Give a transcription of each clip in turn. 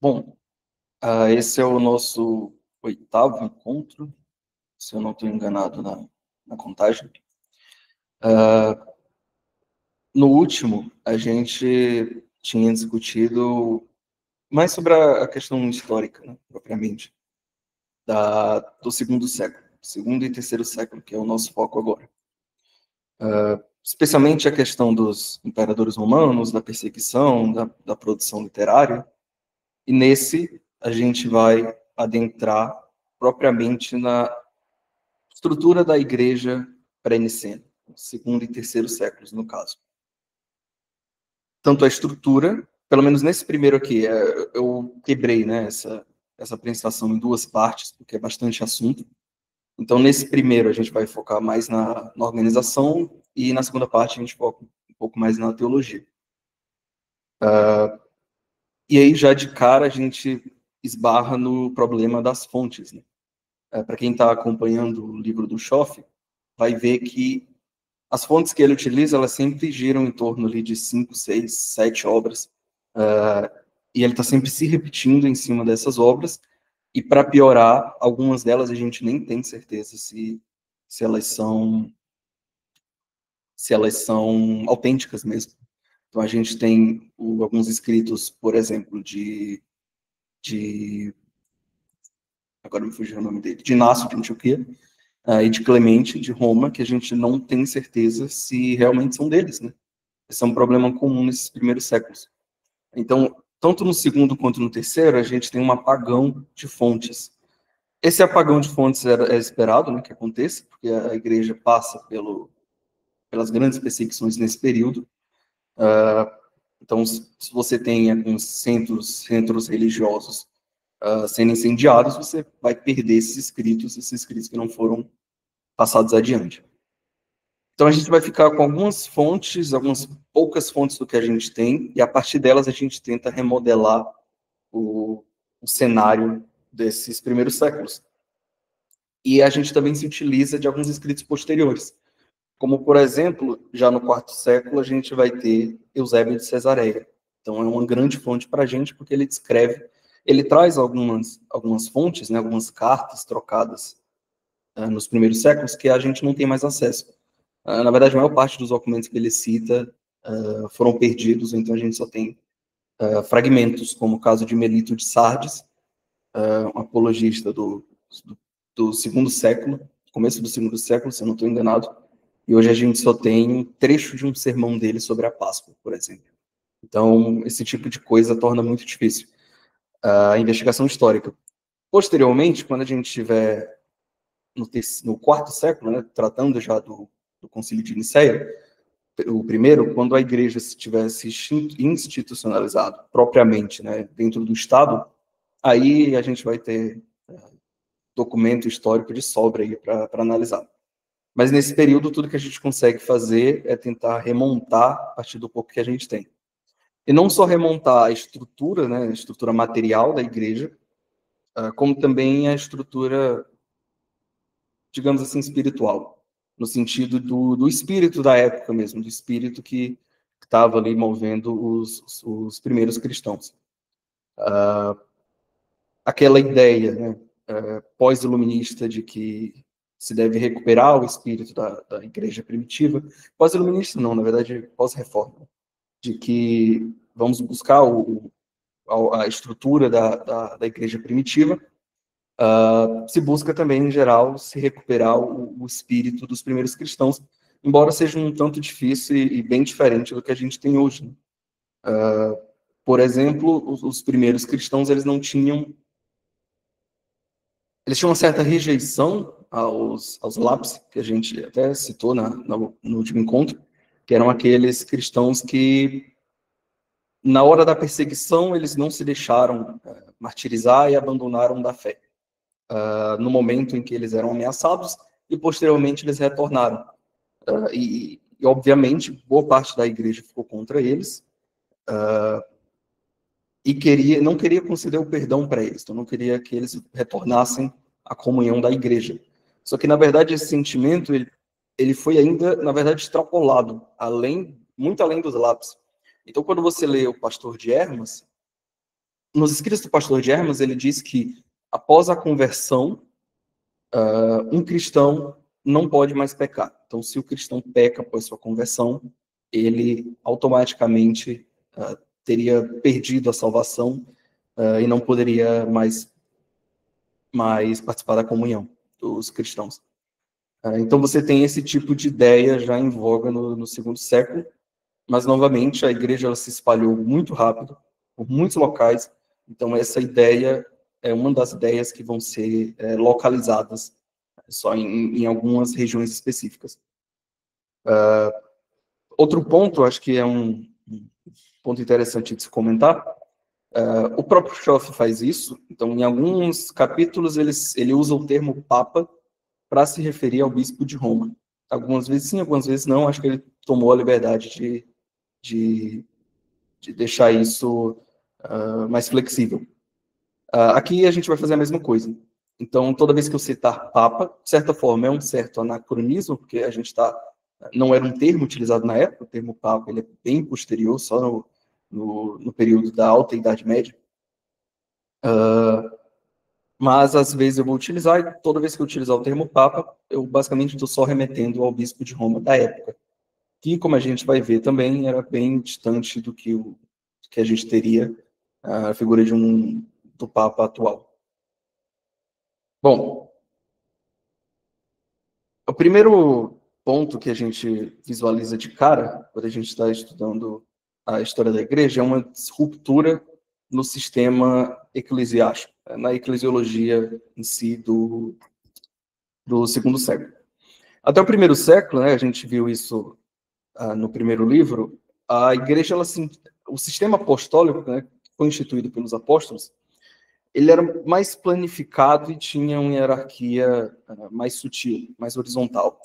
Bom, esse é o nosso oitavo encontro, se eu não estou enganado na contagem. No último, a gente tinha discutido mais sobre a questão histórica, né, propriamente, do segundo século, segundo e terceiro século, que é o nosso foco agora. Especialmente a questão dos imperadores romanos, da perseguição, da produção literária. E nesse, a gente vai adentrar propriamente na estrutura da igreja pré-nicena, segundo e terceiro séculos, no caso. Tanto a estrutura, pelo menos nesse primeiro aqui, eu quebrei, né, essa apresentação em duas partes, porque é bastante assunto. Então, nesse primeiro, a gente vai focar mais na organização, e na segunda parte, a gente foca um pouco mais na teologia. E aí, já de cara, a gente esbarra no problema das fontes, né? Para quem está acompanhando o livro do Schoff, vai ver que as fontes que ele utiliza, elas sempre giram em torno ali de 5, 6, 7 obras, e ele está sempre se repetindo em cima dessas obras, e para piorar, algumas delas a gente nem tem certeza se elas são autênticas mesmo. Então a gente tem alguns escritos, por exemplo, agora me fugiu o nome dele, de Inácio de Antioquia, e de Clemente de Roma, que a gente não tem certeza se realmente são deles, né? Esse é um problema comum nesses primeiros séculos. Então, tanto no segundo quanto no terceiro, a gente tem um apagão de fontes. Esse apagão de fontes é esperado, né, que aconteça, porque a igreja passa pelas grandes perseguições nesse período. Então, se você tem alguns centros religiosos sendo incendiados, você vai perder esses escritos que não foram passados adiante. Então, a gente vai ficar com algumas fontes, algumas poucas fontes do que a gente tem, e a partir delas a gente tenta remodelar o cenário desses primeiros séculos. E a gente também se utiliza de alguns escritos posteriores, como, por exemplo, já no quarto século, a gente vai ter Eusébio de Cesareia. Então, é uma grande fonte para a gente, porque ele traz algumas fontes, né, algumas cartas trocadas nos primeiros séculos, que a gente não tem mais acesso. Na verdade, a maior parte dos documentos que ele cita foram perdidos, então a gente só tem fragmentos, como o caso de Melito de Sardes, um apologista do segundo século, começo do segundo século, se eu não estou enganado, e hoje a gente só tem um trecho de um sermão dele sobre a Páscoa, por exemplo. Então, esse tipo de coisa torna muito difícil a investigação histórica. Posteriormente, quando a gente estiver no quarto século, né, tratando já do Concílio de Nicéia, o primeiro, quando a igreja se tivesse institucionalizado propriamente, né, dentro do Estado, aí a gente vai ter documento histórico de sobra aí para analisar. Mas nesse período, tudo que a gente consegue fazer é tentar remontar a partir do pouco que a gente tem. E não só remontar a estrutura, né, a estrutura material da igreja, como também a estrutura, digamos assim, espiritual, no sentido do espírito da época mesmo, do espírito que estava ali movendo os primeiros cristãos. Aquela ideia, né, pós-iluminista de que se deve recuperar o espírito da igreja primitiva, pós-iluminista não, na verdade, pós-reforma, de que vamos buscar a estrutura da igreja primitiva, se busca também, em geral, se recuperar o espírito dos primeiros cristãos, embora seja um tanto difícil e bem diferente do que a gente tem hoje, né? Por exemplo, os primeiros cristãos, eles tinham uma certa rejeição aos lápis, que a gente até citou no último encontro, que eram aqueles cristãos que, na hora da perseguição, eles não se deixaram martirizar e abandonaram da fé. No momento em que eles eram ameaçados, e posteriormente eles retornaram. Obviamente, boa parte da igreja ficou contra eles, e não queria conceder o perdão para eles, então não queria que eles retornassem à comunhão da igreja. Só que, na verdade, esse sentimento, ele foi ainda, na verdade, extrapolado, muito além dos lápis. Então, quando você lê o Pastor de Hermas, nos escritos do pastor de Hermas, ele diz que após a conversão, um cristão não pode mais pecar. Então, se o cristão peca após sua conversão, ele automaticamente teria perdido a salvação e não poderia mais participar da comunhão dos cristãos. Então, você tem esse tipo de ideia já em voga no segundo século, mas, novamente, a igreja ela se espalhou muito rápido, por muitos locais. Então, essa ideia é uma das ideias que vão ser localizadas só em algumas regiões específicas. Outro ponto, acho que é um ponto interessante de se comentar, o próprio Schoff faz isso. Então, em alguns capítulos, ele usa o termo Papa para se referir ao bispo de Roma. Algumas vezes sim, algumas vezes não. Acho que ele tomou a liberdade de deixar isso mais flexível. Aqui a gente vai fazer a mesma coisa. Então, toda vez que eu citar Papa, de certa forma, é um certo anacronismo, porque a gente não era um termo utilizado na época. O termo Papa ele é bem posterior, só no período da Alta Idade Média. Mas, às vezes, eu vou utilizar, e toda vez que eu utilizar o termo Papa, eu basicamente estou só remetendo ao bispo de Roma da época, que, como a gente vai ver também, era bem distante do que a gente teria a figura do Papa atual. Bom, o primeiro ponto que a gente visualiza de cara, quando a gente está estudando a história da igreja, é uma ruptura no sistema eclesiástico, na eclesiologia em si do segundo século. Até o primeiro século, né, a gente viu isso no primeiro livro, a igreja, o sistema apostólico, né, que foi instituído pelos apóstolos, ele era mais planificado e tinha uma hierarquia mais sutil, mais horizontal.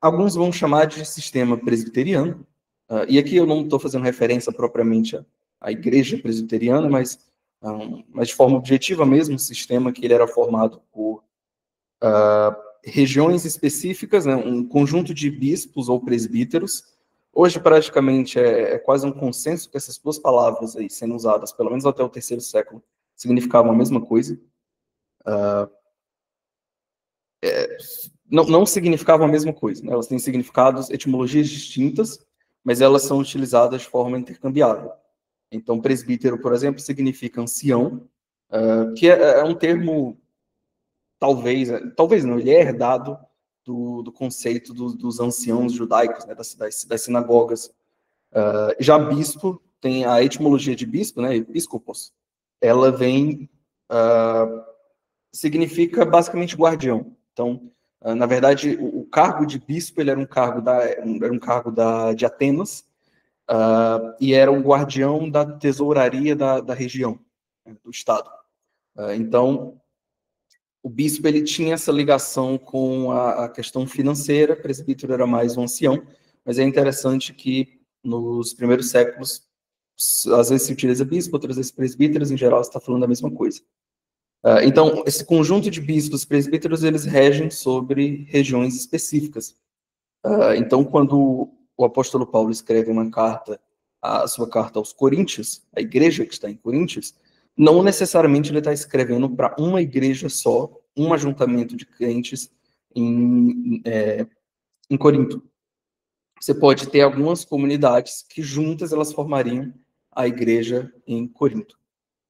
Alguns vão chamar de sistema presbiteriano, e aqui eu não estou fazendo referência propriamente à igreja presbiteriana, mas de forma objetiva mesmo, um sistema que ele era formado por regiões específicas, né, um conjunto de bispos ou presbíteros. Hoje, praticamente, é quase um consenso que essas duas palavras aí, sendo usadas, pelo menos até o terceiro século, significavam a mesma coisa. Não significavam a mesma coisa, né? Elas têm significados, etimologias distintas, mas elas são utilizadas de forma intercambiável. Então, presbítero, por exemplo, significa ancião, que é um termo, talvez não, ele é herdado do conceito dos anciãos judaicos, né, das sinagogas. Já bispo, tem a etimologia de bispo, né, episcopos, ela significa basicamente guardião. Então, na verdade, o cargo de bispo ele era um cargo de Atenas, e era um guardião da tesouraria da região, né, do estado. Então, o bispo ele tinha essa ligação com a questão financeira, o presbítero era mais um ancião, mas é interessante que nos primeiros séculos, às vezes se utiliza bispo, outras vezes presbíteros, em geral você está falando a mesma coisa. Então, esse conjunto de bispos presbíteros, eles regem sobre regiões específicas. Então, quando o apóstolo Paulo escreve a sua carta aos Coríntios, a igreja que está em Coríntios, não necessariamente ele está escrevendo para uma igreja só, um ajuntamento de crentes em Corinto. Você pode ter algumas comunidades que juntas elas formariam a igreja em Corinto.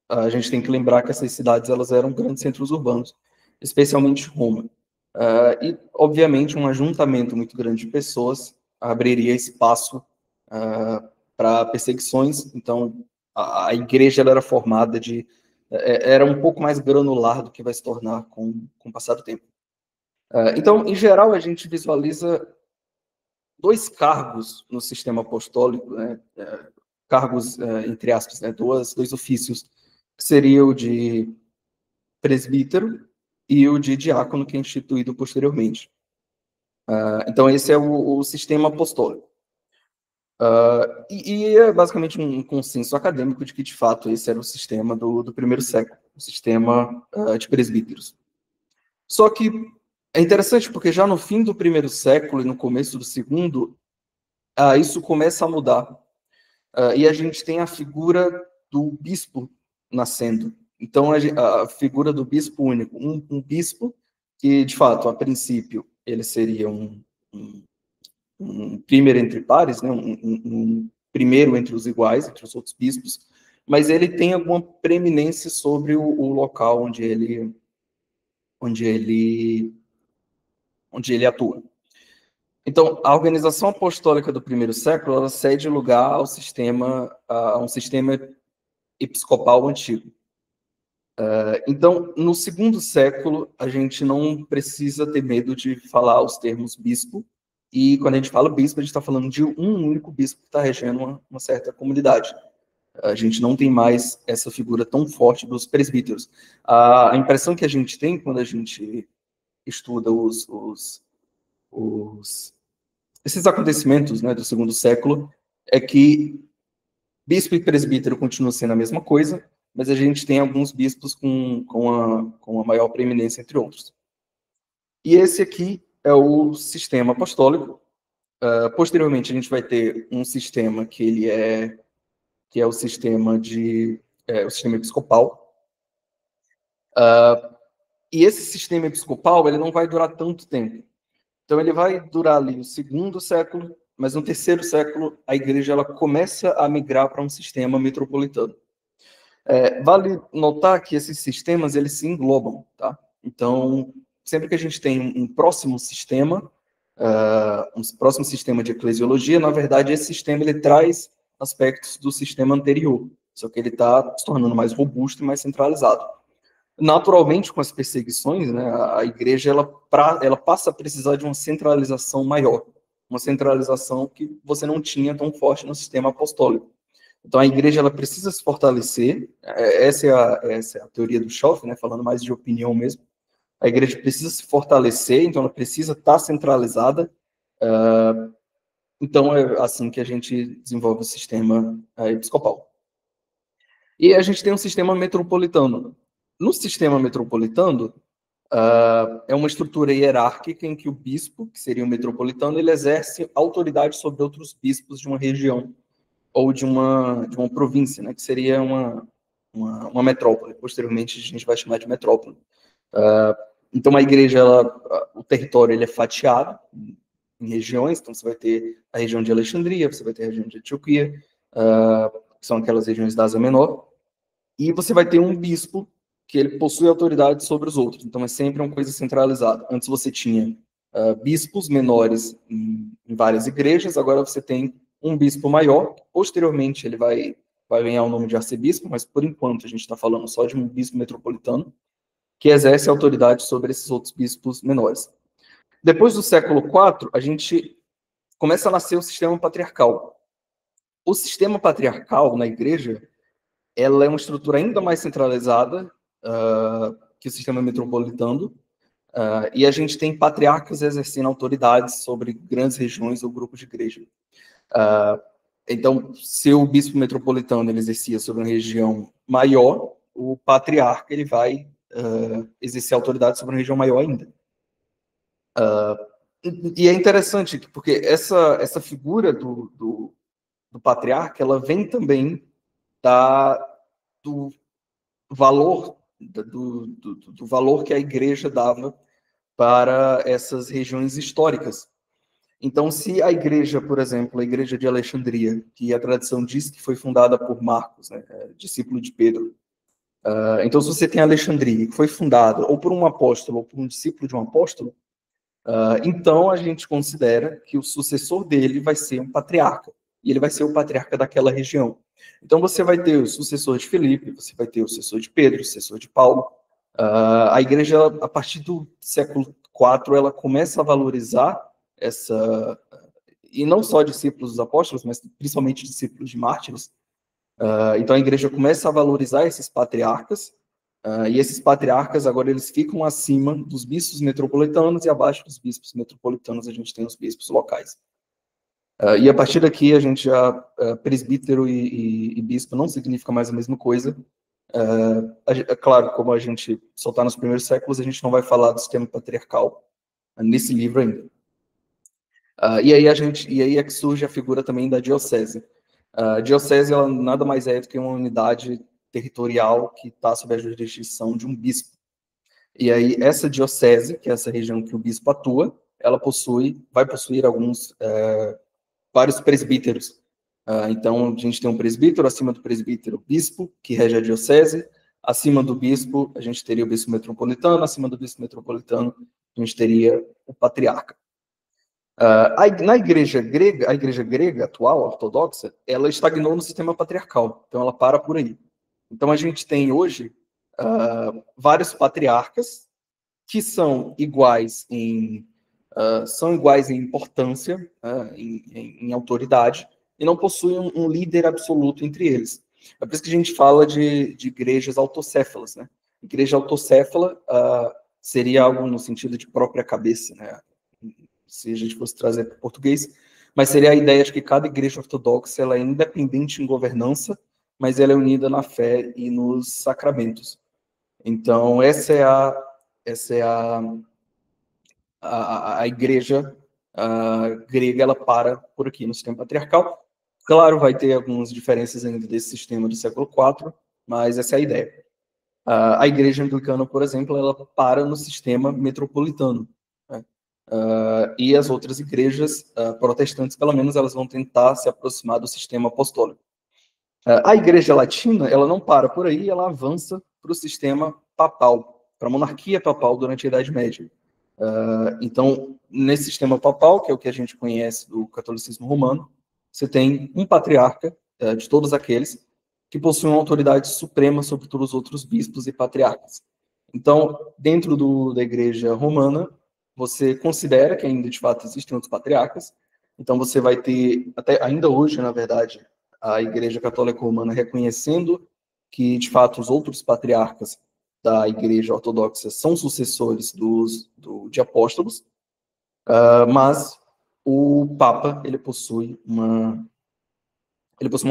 A gente tem que lembrar que essas cidades elas eram grandes centros urbanos, especialmente Roma. E, obviamente, um ajuntamento muito grande de pessoas abriria espaço para perseguições. Então, a igreja ela era formada era um pouco mais granular do que vai se tornar com o passar do tempo. Então, em geral, a gente visualiza dois cargos no sistema apostólico, né? Cargos, entre aspas, né? Dois ofícios, que seria o de presbítero e o de diácono, que é instituído posteriormente. Então, esse é o sistema apostólico. E é basicamente um consenso acadêmico de que, de fato, esse era o sistema do primeiro século, o sistema de presbíteros. Só que é interessante porque já no fim do primeiro século e no começo do segundo, isso começa a mudar. E a gente tem a figura do bispo nascendo. Então, a figura do bispo único, um bispo que, de fato, a princípio, ele seria um primeiro entre pares, né? Um primeiro entre os iguais, entre os outros bispos, mas ele tem alguma preeminência sobre o local onde ele atua. Então, a organização apostólica do primeiro século, ela cede lugar a um sistema episcopal antigo. Então, no segundo século, a gente não precisa ter medo de falar os termos bispo, e quando a gente fala bispo, a gente está falando de um único bispo que está regendo uma certa comunidade. A gente não tem mais essa figura tão forte dos presbíteros. A impressão que a gente tem quando a gente estuda esses acontecimentos, né, do segundo século, é que bispo e presbítero continuam sendo a mesma coisa, mas a gente tem alguns bispos com a maior preeminência entre outros. E esse aqui é o sistema apostólico. Posteriormente, a gente vai ter um sistema que é o sistema o sistema episcopal. E esse sistema episcopal, ele não vai durar tanto tempo. Então, ele vai durar ali o segundo século, mas no terceiro século, a igreja ela começa a migrar para um sistema metropolitano. Vale notar que esses sistemas, eles se englobam, tá? Então, sempre que a gente tem um próximo sistema de eclesiologia, na verdade, esse sistema ele traz aspectos do sistema anterior, só que ele está se tornando mais robusto e mais centralizado. Naturalmente, com as perseguições, né, a igreja ela passa a precisar de uma centralização maior, uma centralização que você não tinha tão forte no sistema apostólico. Então, a igreja ela precisa se fortalecer, essa é a teoria do Schoff, né, falando mais de opinião mesmo. A igreja precisa se fortalecer, então ela precisa estar centralizada. Então, é assim que a gente desenvolve o sistema episcopal. E a gente tem um sistema metropolitano. No sistema metropolitano, é uma estrutura hierárquica em que o bispo, que seria o metropolitano, ele exerce autoridade sobre outros bispos de uma região ou de uma província, né, que seria uma metrópole. Posteriormente, a gente vai chamar de metrópole. Então, a igreja, o território ele é fatiado em regiões, então você vai ter a região de Alexandria, você vai ter a região de Antioquia, que são aquelas regiões da Ásia Menor, e você vai ter um bispo que ele possui autoridade sobre os outros, então é sempre uma coisa centralizada. Antes você tinha bispos menores em várias igrejas, agora você tem um bispo maior, posteriormente ele vai ganhar o nome de arcebispo, mas por enquanto a gente está falando só de um bispo metropolitano, que exerce autoridade sobre esses outros bispos menores. Depois do século IV, a gente começa a nascer o sistema patriarcal. O sistema patriarcal na igreja, ela é uma estrutura ainda mais centralizada que o sistema metropolitano, e a gente tem patriarcas exercendo autoridades sobre grandes regiões ou grupos de igreja. Então, se o bispo metropolitano ele exercia sobre uma região maior, o patriarca ele vai exercer autoridade sobre uma região maior ainda. E é interessante, porque essa figura do patriarca, ela vem também do valor do valor que a igreja dava para essas regiões históricas. Então, se a igreja, por exemplo, a igreja de Alexandria, que a tradição diz que foi fundada por Marcos, né, discípulo de Pedro. Então, se você tem Alexandria, que foi fundada ou por um apóstolo ou por um discípulo de um apóstolo, então a gente considera que o sucessor dele vai ser um patriarca, e ele vai ser o patriarca daquela região. Então, você vai ter o sucessor de Filipe, você vai ter o sucessor de Pedro, o sucessor de Paulo. A igreja, a partir do século IV, ela começa a valorizar e não só discípulos dos apóstolos, mas principalmente discípulos de mártires. Então a igreja começa a valorizar esses patriarcas, e esses patriarcas agora eles ficam acima dos bispos metropolitanos, e abaixo dos bispos metropolitanos a gente tem os bispos locais. E a partir daqui a gente já, presbítero e bispo não significa mais a mesma coisa. Claro, como a gente só está nos primeiros séculos, a gente não vai falar do sistema patriarcal nesse livro ainda. E aí é que surge a figura também da diocese. A diocese, ela nada mais é do que uma unidade territorial que está sob a jurisdição de um bispo. E aí, essa diocese, que é essa região que o bispo atua, ela vai possuir vários presbíteros. Então, a gente tem um presbítero, acima do presbítero, bispo, que rege a diocese. Acima do bispo, a gente teria o bispo metropolitano. Acima do bispo metropolitano, a gente teria o patriarca. Na igreja grega, a igreja grega atual, ortodoxa, ela estagnou no sistema patriarcal. Então, ela para por aí. Então, a gente tem hoje vários patriarcas que são iguais em importância, em autoridade, e não possuem um líder absoluto entre eles. É por isso que a gente fala de igrejas autocéfalas, né? Igreja autocéfala seria algo no sentido de própria cabeça, né? Se a gente fosse trazer para o português, mas seria a ideia de que cada igreja ortodoxa ela é independente em governança, mas ela é unida na fé e nos sacramentos. Então, essa é a igreja grega, ela para por aqui no sistema patriarcal. Claro, vai ter algumas diferenças ainda desse sistema do século IV, mas essa é a ideia. A igreja anglicana, por exemplo, ela para no sistema metropolitano. Né? E as outras igrejas protestantes, pelo menos, elas vão tentar se aproximar do sistema apostólico. A igreja latina, ela não para por aí, ela avança para o sistema papal, para a monarquia papal durante a Idade Média. Então, nesse sistema papal, que é o que a gente conhece do catolicismo romano, você tem um patriarca de todos aqueles que possuem uma autoridade suprema sobre todos os outros bispos e patriarcas. Então, dentro da igreja romana, você considera que ainda de fato existem outros patriarcas. Então, você vai ter, até ainda hoje, na verdade, a igreja católica romana reconhecendo que, de fato, os outros patriarcas da igreja ortodoxa são sucessores de apóstolos, mas o Papa ele possui uma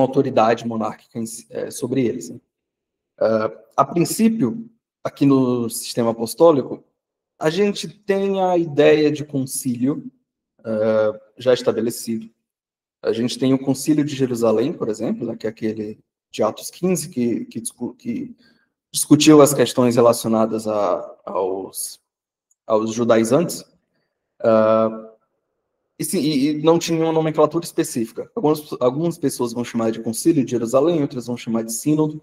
autoridade monárquica sobre eles. Né? A princípio, aqui no sistema apostólico, a gente tem a ideia de concílio já estabelecido. A gente tem o Concílio de Jerusalém, por exemplo, né, que é aquele de Atos 15, que discutiu as questões relacionadas aos judaizantes, e não tinha uma nomenclatura específica. Algumas pessoas vão chamar de Concílio de Jerusalém, outras vão chamar de Sínodo,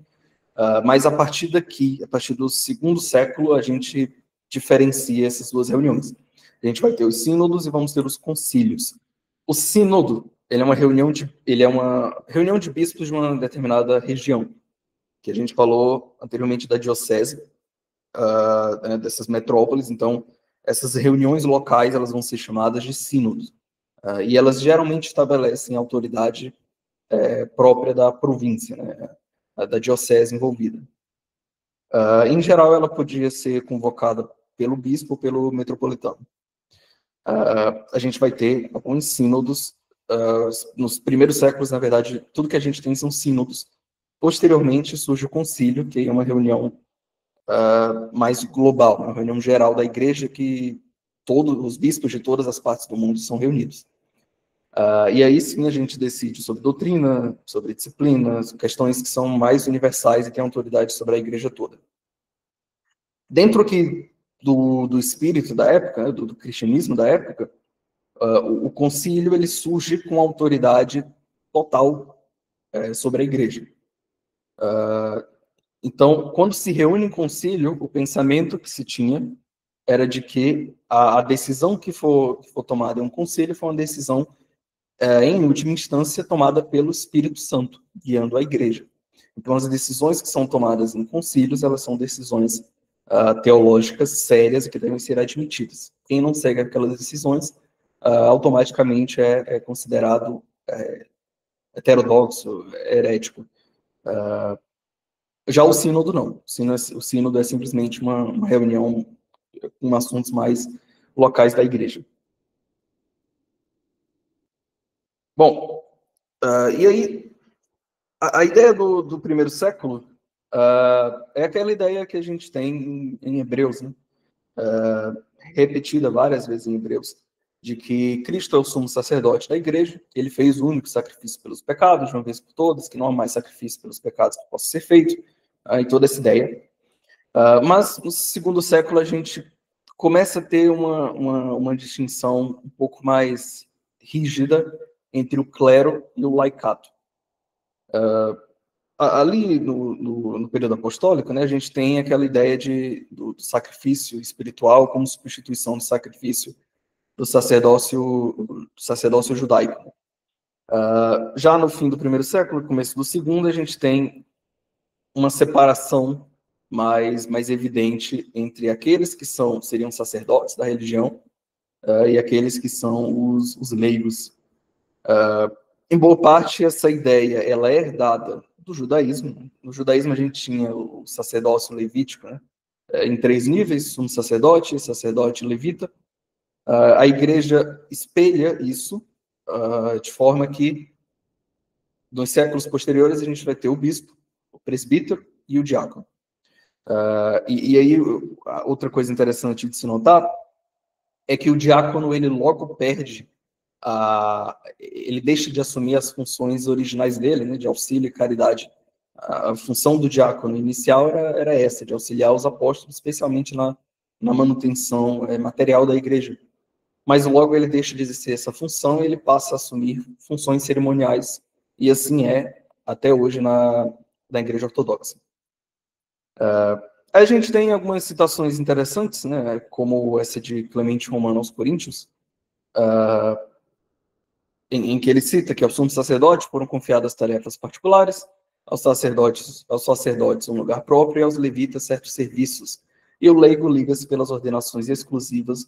mas a partir daqui, a partir do segundo século, a gente diferencia essas duas reuniões. A gente vai ter os sínodos e vamos ter os concílios. O sínodo, ele é uma reunião de bispos de uma determinada região, que a gente falou anteriormente da diocese, né, dessas metrópoles. Então, essas reuniões locais, elas vão ser chamadas de sínodos. E elas geralmente estabelecem a autoridade própria da província, né, da diocese envolvida. Em geral, ela podia ser convocada pelo bispo ou pelo metropolitano. A gente vai ter alguns sínodos. Nos primeiros séculos, na verdade, tudo que a gente tem são sínodos. Posteriormente, surge o concílio, que é uma reunião mais global, uma reunião geral da igreja que todos os bispos de todas as partes do mundo são reunidos. E aí sim a gente decide sobre doutrina, sobre disciplinas, questões que são mais universais e têm autoridade sobre a igreja toda. Dentro aqui do espírito da época, né, do cristianismo da época, o concílio ele surge com autoridade total sobre a igreja. Então, quando se reúne em concílio, o pensamento que se tinha era de que a decisão que for tomada em um concílio foi uma decisão, em última instância, tomada pelo Espírito Santo, guiando a igreja. Então, as decisões que são tomadas em concílios, elas são decisões teológicas sérias e que devem ser admitidas. Quem não segue aquelas decisões, automaticamente é considerado heterodoxo, herético. Já o sínodo não. O sínodo é simplesmente uma reunião com assuntos mais locais da igreja. Bom, e aí, a ideia do primeiro século é aquela ideia que a gente tem em Hebreus, né? Repetida várias vezes em Hebreus, de que Cristo é o sumo sacerdote da igreja, ele fez o único sacrifício pelos pecados, de uma vez por todas, que não há mais sacrifício pelos pecados que possa ser feito, e toda essa ideia. Mas no segundo século a gente começa a ter uma distinção um pouco mais rígida entre o clero e o laicato. Ali no período apostólico, né, a gente tem aquela ideia do sacrifício espiritual como substituição do sacrifício do sacerdócio judaico. Já no fim do primeiro século, começo do segundo, a gente tem uma separação mais evidente entre aqueles que seriam sacerdotes da religião e aqueles que são os leigos. Em boa parte, essa ideia ela é herdada do judaísmo. No judaísmo, a gente tinha o sacerdócio levítico, né, em 3 níveis: sumo sacerdote, sacerdote levita. A igreja espelha isso de forma que, nos séculos posteriores, a gente vai ter o bispo, o presbítero e o diácono. E aí, outra coisa interessante de se notar é que o diácono, ele logo perde, ele deixa de assumir as funções originais dele, né, de auxílio e caridade. A função do diácono inicial era essa, de auxiliar os apóstolos, especialmente na manutenção material da igreja. Mas logo ele deixa de exercer essa função e ele passa a assumir funções cerimoniais. E assim é até hoje na Igreja Ortodoxa. A gente tem algumas citações interessantes, né, como essa de Clemente Romano aos Coríntios, em que ele cita que ao sumo sacerdote foram confiadas tarefas particulares, aos sacerdotes um lugar próprio e aos levitas certos serviços. E o leigo liga-se pelas ordenações exclusivas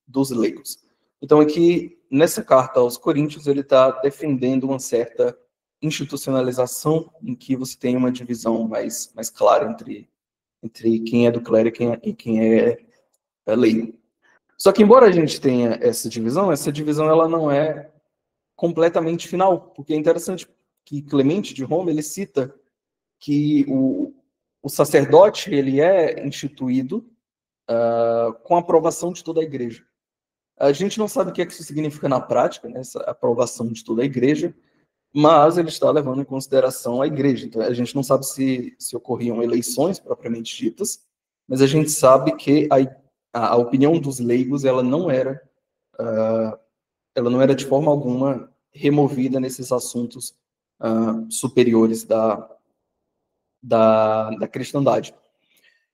dos leigos. Então, aqui, nessa carta aos Coríntios, ele está defendendo uma certa institucionalização em que você tem uma divisão mais clara entre quem é do clero e quem é leigo. Só que, embora a gente tenha essa divisão ela não é completamente final, porque é interessante que Clemente de Roma, ele cita que o sacerdote ele é instituído com a aprovação de toda a igreja. A gente não sabe o que isso significa na prática, né, essa aprovação de toda a igreja, mas ele está levando em consideração a igreja. Então, a gente não sabe se ocorriam eleições propriamente ditas, mas a gente sabe que a opinião dos leigos ela não era de forma alguma removida nesses assuntos superiores da cristandade.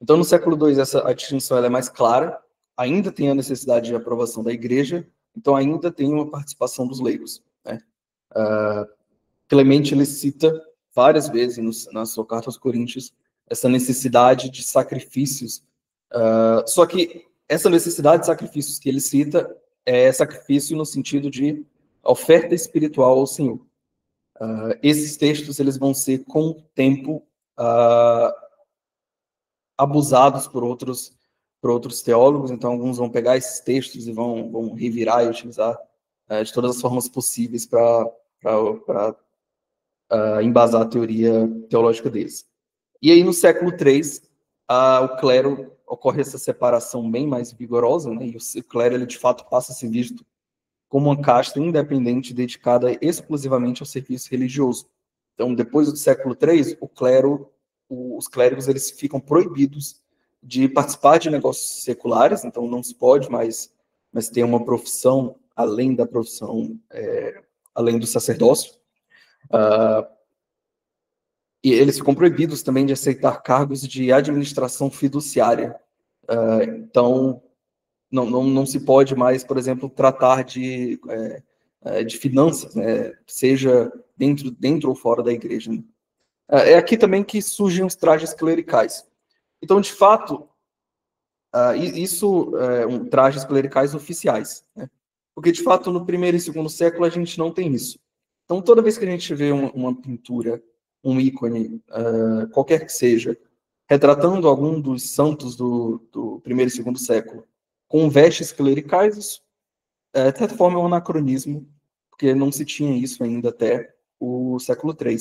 Então, no século II, a distinção ela é mais clara, ainda tem a necessidade de aprovação da igreja, então ainda tem uma participação dos leigos, né? Clemente ele cita várias vezes na sua carta aos Coríntios essa necessidade de sacrifícios, só que essa necessidade de sacrifícios que ele cita é sacrifício no sentido de oferta espiritual ao Senhor. Esses textos eles vão ser, com o tempo, abusados por outros teólogos, então alguns vão pegar esses textos e vão revirar e utilizar de todas as formas possíveis para embasar a teoria teológica deles. E aí, no século III, o clero ocorre essa separação bem mais vigorosa, né, e o clero, ele, de fato, passa a ser visto como uma casta independente dedicada exclusivamente ao serviço religioso. Então, depois do século III, os clérigos eles ficam proibidos de participar de negócios seculares, então não se pode mais ter uma profissão além da profissão, além do sacerdócio. E eles ficam proibidos também de aceitar cargos de administração fiduciária. Então, não se pode mais, por exemplo, tratar de finanças, né, seja dentro ou fora da igreja. Né? É aqui também que surgem os trajes clericais. Então, de fato, trajes clericais oficiais, né? Porque, de fato, no primeiro e segundo século a gente não tem isso. Então, toda vez que a gente vê uma pintura, um ícone, qualquer que seja, retratando algum dos santos do primeiro e segundo século, com vestes clericais, isso, de certa forma, é um anacronismo, porque não se tinha isso ainda até o século III.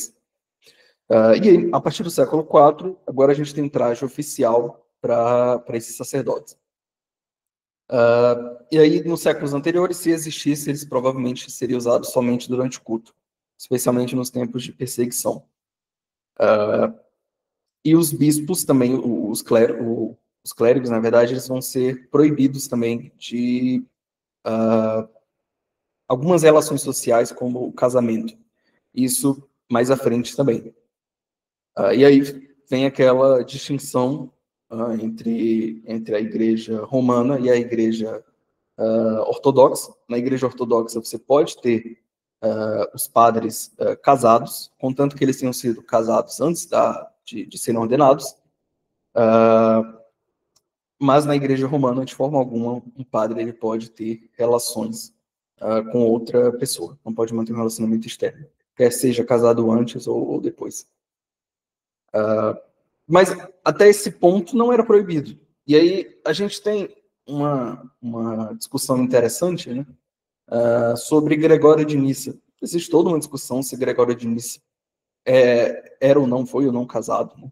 E aí, a partir do século IV, agora a gente tem traje oficial para esses sacerdotes. E aí, nos séculos anteriores, se existisse, eles provavelmente seriam usados somente durante o culto, especialmente nos tempos de perseguição. E os bispos também, os clérigos, na verdade, eles vão ser proibidos também de algumas relações sociais, como o casamento. Isso mais à frente também. E aí vem aquela distinção entre a igreja romana e a igreja ortodoxa. Na igreja ortodoxa, você pode ter os padres casados, contanto que eles tenham sido casados antes de serem ordenados. Mas na igreja romana, de forma alguma, um padre ele pode ter relações com outra pessoa. Não pode manter um relacionamento externo, quer seja casado antes ou depois. Mas até esse ponto não era proibido. E aí a gente tem uma discussão interessante, né, sobre Gregório de Nissa. Existe toda uma discussão se Gregório de Nissa era ou não, foi ou não casado, né?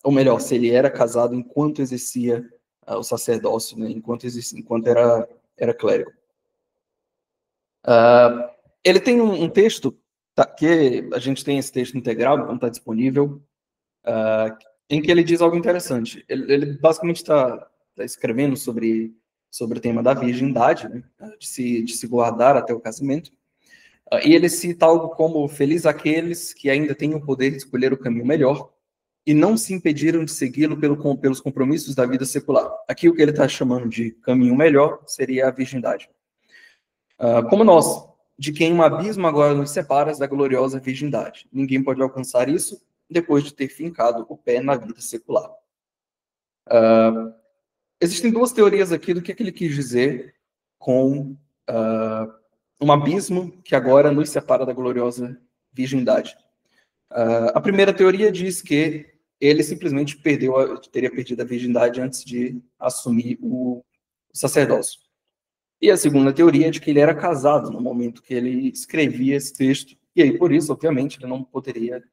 Ou melhor, se ele era casado enquanto exercia o sacerdócio, né, enquanto era clérigo. Ele tem um texto, que a gente tem esse texto integral, então está disponível, em que ele diz algo interessante. Ele basicamente está escrevendo sobre o tema da virgindade, né, de se guardar até o casamento, e ele cita algo como: feliz aqueles que ainda têm o poder de escolher o caminho melhor e não se impediram de segui-lo pelos compromissos da vida secular. Aqui o que ele está chamando de caminho melhor seria a virgindade. Como nós, de quem um abismo agora nos separa da gloriosa virgindade. Ninguém pode alcançar isso depois de ter fincado o pé na vida secular. Existem duas teorias aqui do que ele quis dizer com um abismo que agora nos separa da gloriosa virgindade. A primeira teoria diz que ele simplesmente teria perdido a virgindade antes de assumir o sacerdócio. E a segunda teoria é de que ele era casado no momento que ele escrevia esse texto, e aí, por isso, obviamente, ele não poderia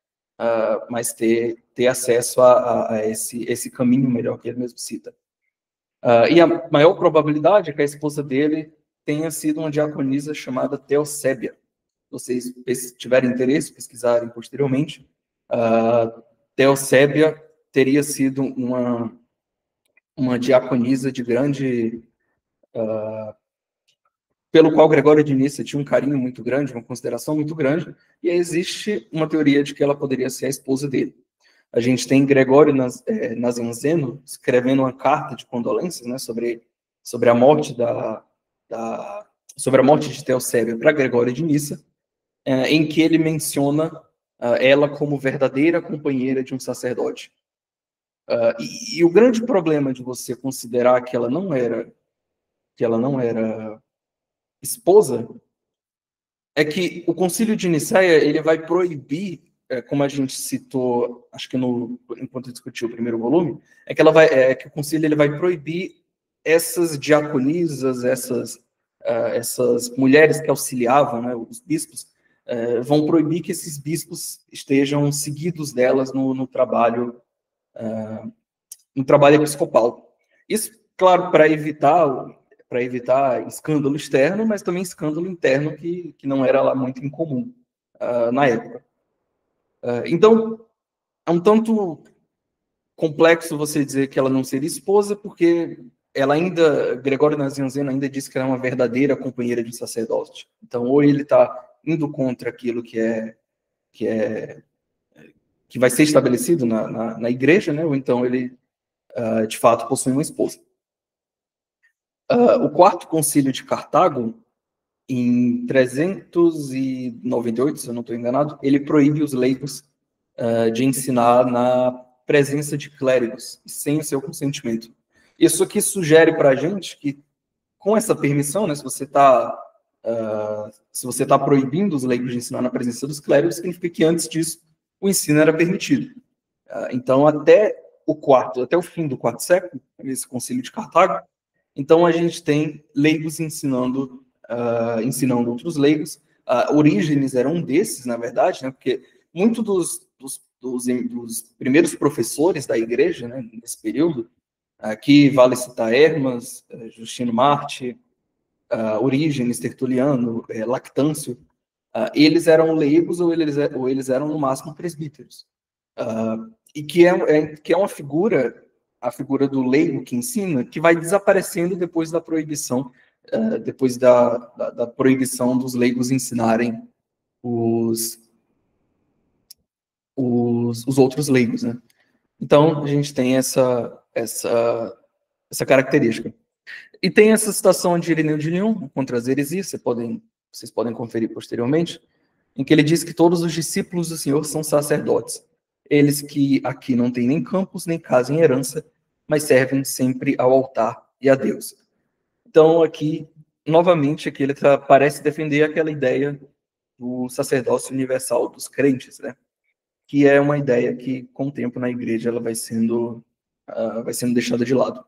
mais ter acesso a esse caminho melhor que ele mesmo cita. E a maior probabilidade é que a esposa dele tenha sido uma diaconisa chamada Teosébia. Se vocês tiverem interesse, pesquisarem posteriormente, Teosébia teria sido uma diaconisa de grande... pelo qual Gregório de Nissa tinha um carinho muito grande, uma consideração muito grande, e existe uma teoria de que ela poderia ser a esposa dele. A gente tem Gregório Nazianzeno escrevendo uma carta de condolências, né, sobre a morte sobre a morte de Teosébia para Gregório de Nissa, em que ele menciona ela como verdadeira companheira de um sacerdote. E o grande problema de você considerar que ela não era esposa é que o Concílio de Nicéia ele vai proibir, como a gente citou, acho que enquanto discutiu o primeiro volume, que o Concílio ele vai proibir essas diaconisas, essas mulheres que auxiliavam, né, os bispos, vão proibir que esses bispos estejam seguidos delas no trabalho episcopal. Isso, claro, para evitar escândalo externo, mas também escândalo interno que não era lá muito incomum na época. Então, é um tanto complexo você dizer que ela não seria esposa, porque Gregório Nazianzeno ainda disse que ela é uma verdadeira companheira de sacerdote. Então, ou ele está indo contra aquilo que vai ser estabelecido na igreja, né? Ou então ele, de fato, possui uma esposa. O quarto concílio de Cartago, em 398, se eu não estou enganado, ele proíbe os leigos de ensinar na presença de clérigos, sem o seu consentimento. Isso aqui sugere para a gente que, com essa permissão, né, se você está proibindo os leigos de ensinar na presença dos clérigos, significa que antes disso o ensino era permitido. Então, até o fim do quarto século, esse concílio de Cartago, então a gente tem leigos ensinando outros leigos. Orígenes era um desses, na verdade, né, porque muitos dos primeiros professores da igreja, né, nesse período, Aqui vale citar Hermas, Justino Marte, Orígenes, Tertuliano, Lactâncio. Eles eram leigos ou eles eram, no máximo, presbíteros. E que é uma figura, a figura do leigo que ensina, que vai desaparecendo depois da proibição, depois da proibição dos leigos ensinarem os outros leigos, né? Então, a gente tem essa característica. E tem essa citação de Irineu de Lyon contra as heresias, vocês podem conferir posteriormente, em que ele diz que todos os discípulos do Senhor são sacerdotes. Eles que aqui não têm nem campos, nem casa em herança, mas servem sempre ao altar e a Deus. Então, aqui, novamente, aqui ele parece defender aquela ideia do sacerdócio universal dos crentes, né? Que é uma ideia que, com o tempo na igreja, ela vai sendo deixada de lado.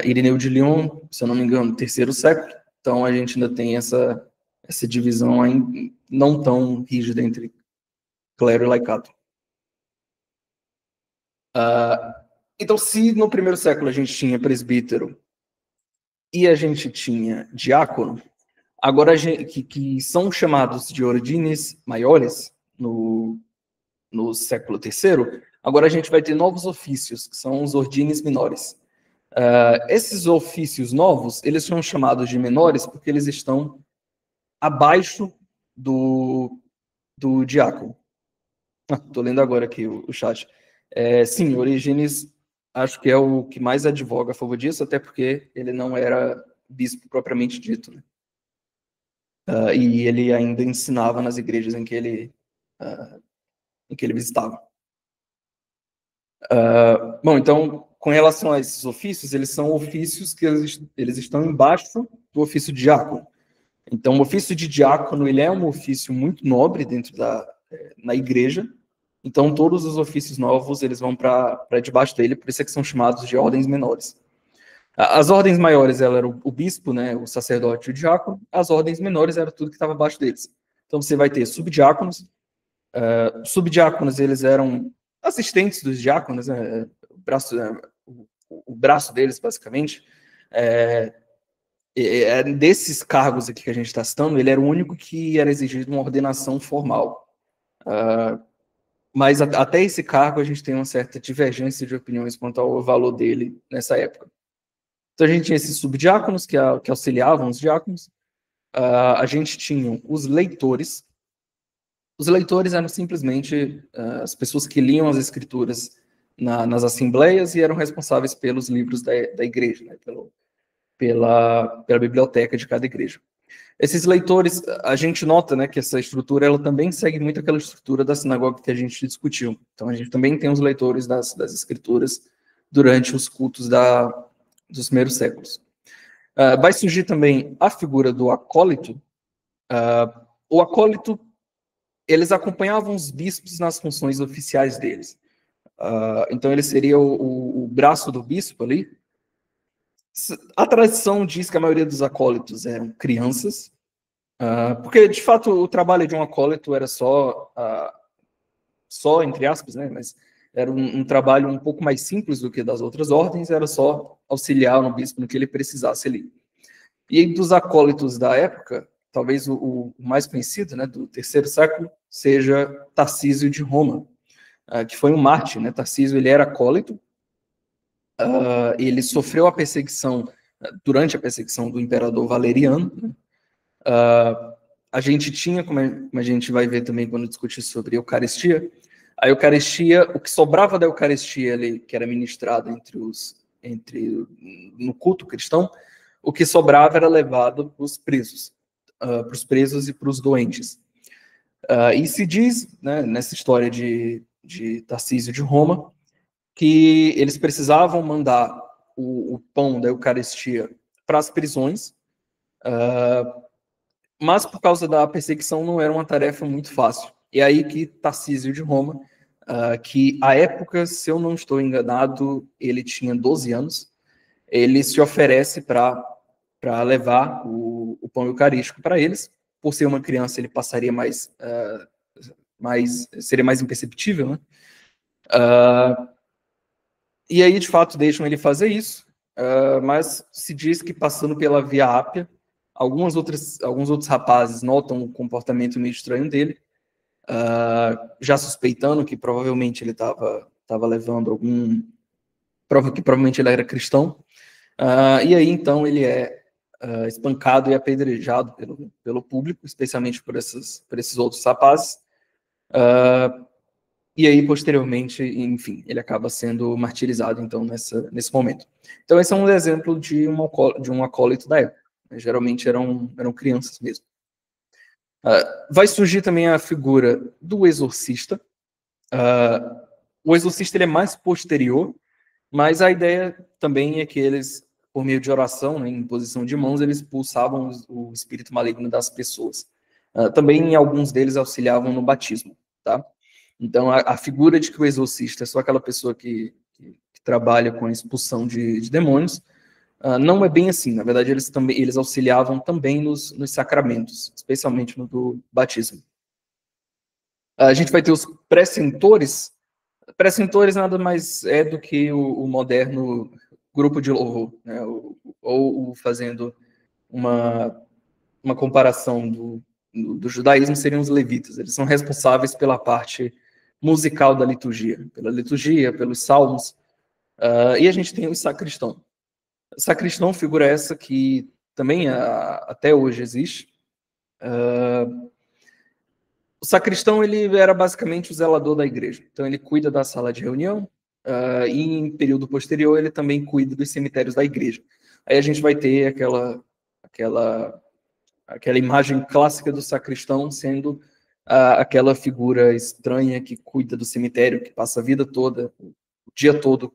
Irineu de Lyon, se eu não me engano, terceiro século, então a gente ainda tem essa divisão aí não tão rígida entre clero e laicato. Então, se no primeiro século a gente tinha presbítero e a gente tinha diácono, agora que são chamados de ordines maiores no século III, agora a gente vai ter novos ofícios, que são os ordines menores. Esses ofícios novos, eles são chamados de menores porque eles estão abaixo do diácono. Estou lendo agora aqui o chat. Sim, Orígenes acho que é o que mais advoga a favor disso, até porque ele não era bispo propriamente dito, né? E ele ainda ensinava nas igrejas em que ele visitava. Bom, então, com relação a esses ofícios, eles são ofícios que eles estão embaixo do ofício de diácono. Então, o ofício de diácono, ele é um ofício muito nobre dentro na igreja. Então, todos os ofícios novos, eles vão para debaixo dele, por isso é que são chamados de ordens menores. As ordens maiores, ela era o bispo, né, o sacerdote e o diácono. As ordens menores era tudo que estava abaixo deles. Então, você vai ter subdiáconos. Subdiáconos, eles eram assistentes dos diáconos, né, o braço deles, basicamente. Desses cargos aqui que a gente está citando, ele era o único que era exigido uma ordenação formal. Mas até esse cargo a gente tem uma certa divergência de opiniões quanto ao valor dele nessa época. Então a gente tinha esses subdiáconos que auxiliavam os diáconos. A gente tinha os leitores. Os leitores eram simplesmente as pessoas que liam as escrituras nas assembleias e eram responsáveis pelos livros da igreja, né, pela biblioteca de cada igreja. Esses leitores, a gente nota, né, que essa estrutura ela também segue muito aquela estrutura da sinagoga que a gente discutiu. Então, a gente também tem os leitores das escrituras durante os cultos dos primeiros séculos. Vai surgir também a figura do acólito. O acólito, eles acompanhavam os bispos nas funções oficiais deles. Então, ele seria o braço do bispo ali. A tradição diz que a maioria dos acólitos eram crianças, porque, de fato, o trabalho de um acólito era só entre aspas, né, mas era um trabalho um pouco mais simples do que das outras ordens, era só auxiliar no bispo no que ele precisasse ali. E dos acólitos da época, talvez o mais conhecido, né, do terceiro século, seja Tarcísio de Roma, que foi um mártir, né? Tarcísio, ele era acólito, ele sofreu a perseguição, durante a perseguição do imperador Valeriano, né? A gente tinha, como a gente vai ver também quando discutir sobre Eucaristia, a Eucaristia, o que sobrava da Eucaristia ali, que era ministrado no culto cristão, o que sobrava era levado para os presos e para os doentes. E se diz, né, nessa história de Tarcísio de Roma, que eles precisavam mandar o pão da Eucaristia para as prisões, mas por causa da perseguição não era uma tarefa muito fácil. E aí que Tarcísio de Roma, que à época, se eu não estou enganado, ele tinha 12 anos, ele se oferece para levar o pão eucarístico para eles. Por ser uma criança, ele passaria seria mais imperceptível, né? E aí, de fato, deixam ele fazer isso, mas se diz que passando pela Via Ápia, alguns outros rapazes notam o comportamento meio estranho dele, já suspeitando que provavelmente ele estava levando prova que provavelmente ele era cristão, e aí então ele é espancado e apedrejado pelo público, especialmente por esses outros rapazes, e aí posteriormente, enfim, ele acaba sendo martirizado então nesse momento. Então esse é um exemplo de um acólito da época, né? Geralmente eram crianças mesmo. Vai surgir também a figura do exorcista. O exorcista ele é mais posterior, mas a ideia também é que eles, por meio de oração, né, em posição de mãos, eles expulsavam o espírito maligno das pessoas. Também alguns deles auxiliavam no batismo, tá? Então a figura de que o exorcista é só aquela pessoa que trabalha com a expulsão de demônios, não é bem assim. Na verdade, eles auxiliavam também nos sacramentos, especialmente no do batismo. A gente vai ter os precentores. Precentores nada mais é do que o moderno grupo de louvor, né? ou fazendo uma comparação do judaísmo, seriam os levitas. Eles são responsáveis pela parte musical da liturgia, pelos salmos, e a gente tem o sacristão. O sacristão, figura essa que também até hoje existe. O sacristão, ele era basicamente o zelador da igreja. Então ele cuida da sala de reunião, e em período posterior ele também cuida dos cemitérios da igreja. Aí a gente vai ter aquela imagem clássica do sacristão sendo aquela figura estranha que cuida do cemitério, que passa a vida toda, o dia todo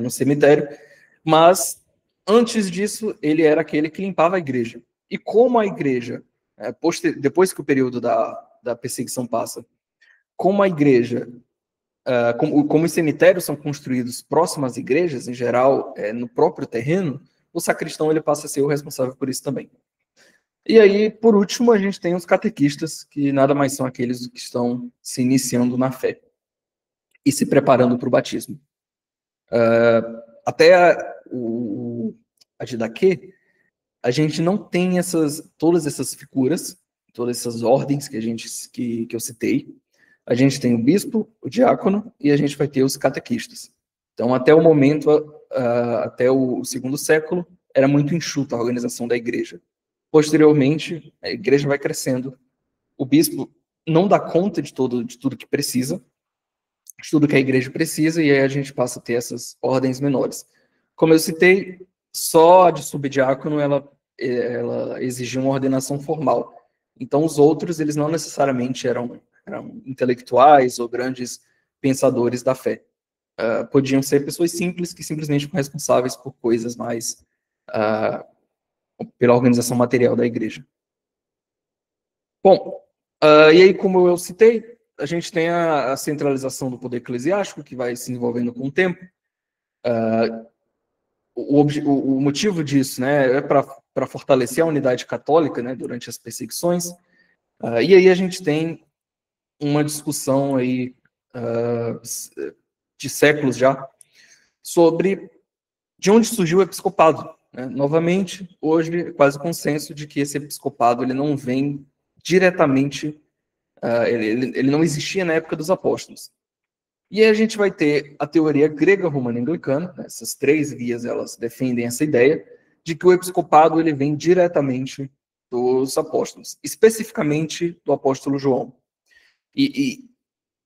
no cemitério, mas antes disso ele era aquele que limpava a igreja. E como a igreja, depois que o período da perseguição passa, como a igreja, como os cemitérios são construídos próximos às igrejas, em geral, no próprio terreno, o sacristão ele passa a ser o responsável por isso também. E aí, por último, a gente tem os catequistas, que nada mais são aqueles que estão se iniciando na fé e se preparando para o batismo. Até a Didaquê, a gente não tem todas essas figuras, todas essas ordens que eu citei. A gente tem o bispo, o diácono, e a gente vai ter os catequistas. Então, até o momento, até o segundo século, era muito enxuta a organização da igreja. Posteriormente, a igreja vai crescendo. O bispo não dá conta de tudo que precisa, de tudo que a igreja precisa, e aí a gente passa a ter essas ordens menores. Como eu citei, só a de subdiácono, ela exigia uma ordenação formal. Então, os outros, eles não necessariamente eram intelectuais ou grandes pensadores da fé. Podiam ser pessoas simples que simplesmente foram responsáveis por coisas mais pela organização material da igreja. Bom, e aí, como eu citei, a gente tem a centralização do poder eclesiástico, que vai se desenvolvendo com o tempo. O motivo disso, né, é para fortalecer a unidade católica, né, durante as perseguições. E aí a gente tem uma discussão aí de séculos já sobre de onde surgiu o episcopado. Né? Novamente, hoje é quase consenso de que esse episcopado ele não vem diretamente, ele não existia na época dos apóstolos. E aí a gente vai ter a teoria grega, romana e anglicana, né? Essas três vias elas defendem essa ideia de que o episcopado ele vem diretamente dos apóstolos, especificamente do apóstolo João.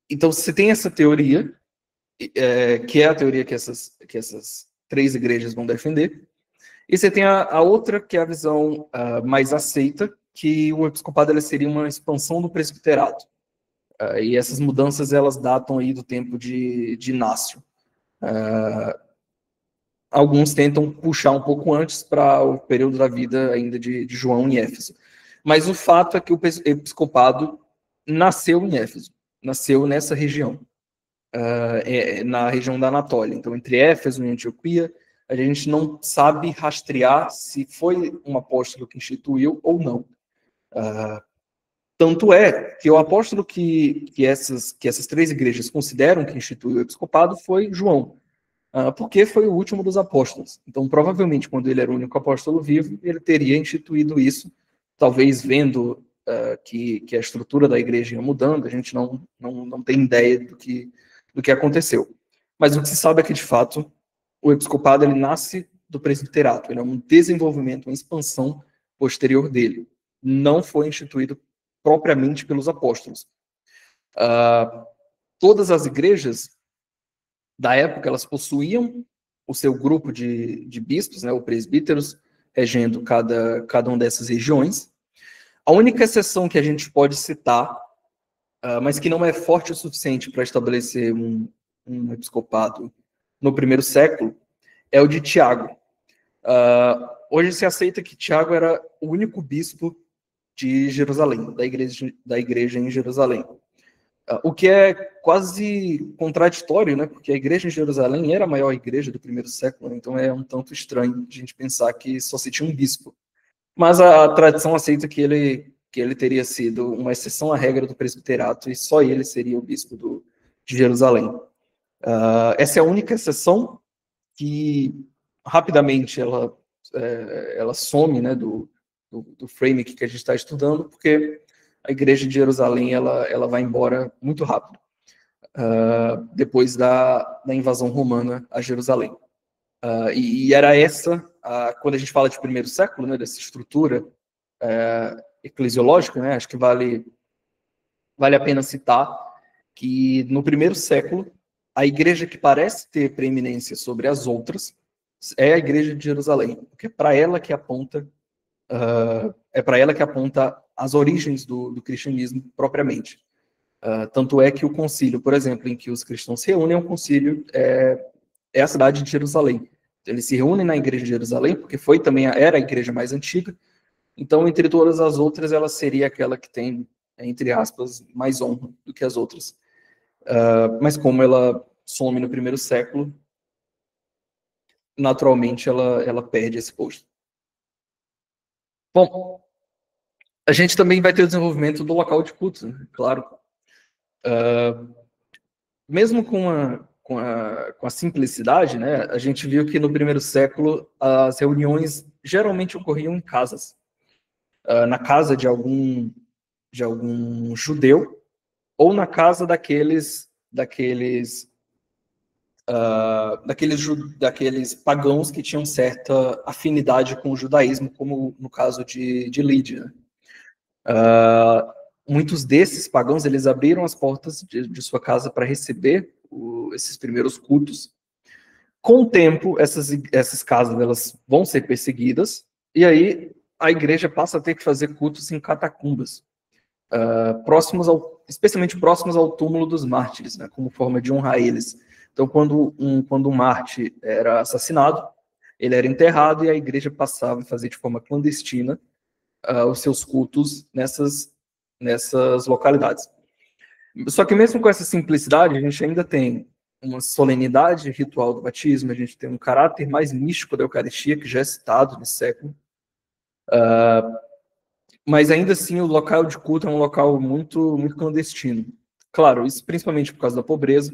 Então você tem essa teoria, que é a teoria que essas três igrejas vão defender, e você tem a outra, que é a visão mais aceita, que o episcopado ele seria uma expansão do presbiterato. E essas mudanças elas datam aí do tempo de Inácio. Alguns tentam puxar um pouco antes para o período da vida ainda de João em Éfeso. Mas o fato é que o episcopado nasceu em Éfeso, nasceu nessa região, na região da Anatólia. Então, entre Éfeso e Antioquia, a gente não sabe rastrear se foi um apóstolo que instituiu ou não. Tanto é que o apóstolo que essas três igrejas consideram que instituiu o episcopado foi João. porque foi o último dos apóstolos. Então, provavelmente, quando ele era o único apóstolo vivo, ele teria instituído isso, talvez vendo que a estrutura da igreja ia mudando, a gente não tem ideia do que aconteceu. Mas o que se sabe é que, de fato, o episcopado ele nasce do presbiterato, ele é um desenvolvimento, uma expansão posterior dele. Não foi instituído propriamente pelos apóstolos. Todas as igrejas da época, elas possuíam o seu grupo de bispos, né, ou presbíteros, regendo cada uma dessas regiões. A única exceção que a gente pode citar, mas que não é forte o suficiente para estabelecer um episcopado no primeiro século, é o de Tiago. Hoje se aceita que Tiago era o único bispo de Jerusalém, da igreja em Jerusalém. O que é quase contraditório, né? Porque a igreja em Jerusalém era a maior igreja do primeiro século, então é um tanto estranho a gente pensar que só se tinha um bispo. Mas a tradição aceita que ele teria sido uma exceção à regra do presbiterato e só ele seria o bispo de Jerusalém. Essa é a única exceção que rapidamente ela some, né, do frame que a gente está estudando, porque a igreja de Jerusalém ela vai embora muito rápido, depois da invasão romana a Jerusalém. E era essa, quando a gente fala de primeiro século, né, dessa estrutura eclesiológica, né, acho que vale a pena citar que no primeiro século, a igreja que parece ter preeminência sobre as outras é a igreja de Jerusalém, porque é para ela que aponta as origens do cristianismo propriamente. Tanto é que o concílio, por exemplo, em que os cristãos se reúnem, é um concílio, é a cidade de Jerusalém. Eles se reúnem na igreja de Jerusalém, porque era a igreja mais antiga, então, entre todas as outras, ela seria aquela que tem, entre aspas, mais honra do que as outras. Mas como ela some no primeiro século, naturalmente ela perde esse posto. Bom, a gente também vai ter o desenvolvimento do local de culto, né? Claro. Mesmo com a simplicidade, né, a gente viu que no primeiro século as reuniões geralmente ocorriam em casas. Na casa de algum judeu, ou na casa daqueles pagãos que tinham certa afinidade com o judaísmo, como no caso de Lídia. Muitos desses pagãos, eles abriram as portas de sua casa para receber esses primeiros cultos. Com o tempo, essas casas elas vão ser perseguidas, e aí a igreja passa a ter que fazer cultos em catacumbas, especialmente próximos ao túmulo dos mártires, né, como forma de honrar eles. Então, quando um mártir era assassinado, ele era enterrado e a igreja passava a fazer de forma clandestina os seus cultos nessas localidades. Só que mesmo com essa simplicidade, a gente ainda tem uma solenidade ritual do batismo, a gente tem um caráter mais místico da Eucaristia, que já é citado nesse século. Mas ainda assim, o local de culto é um local muito, muito clandestino. Claro, isso principalmente por causa da pobreza.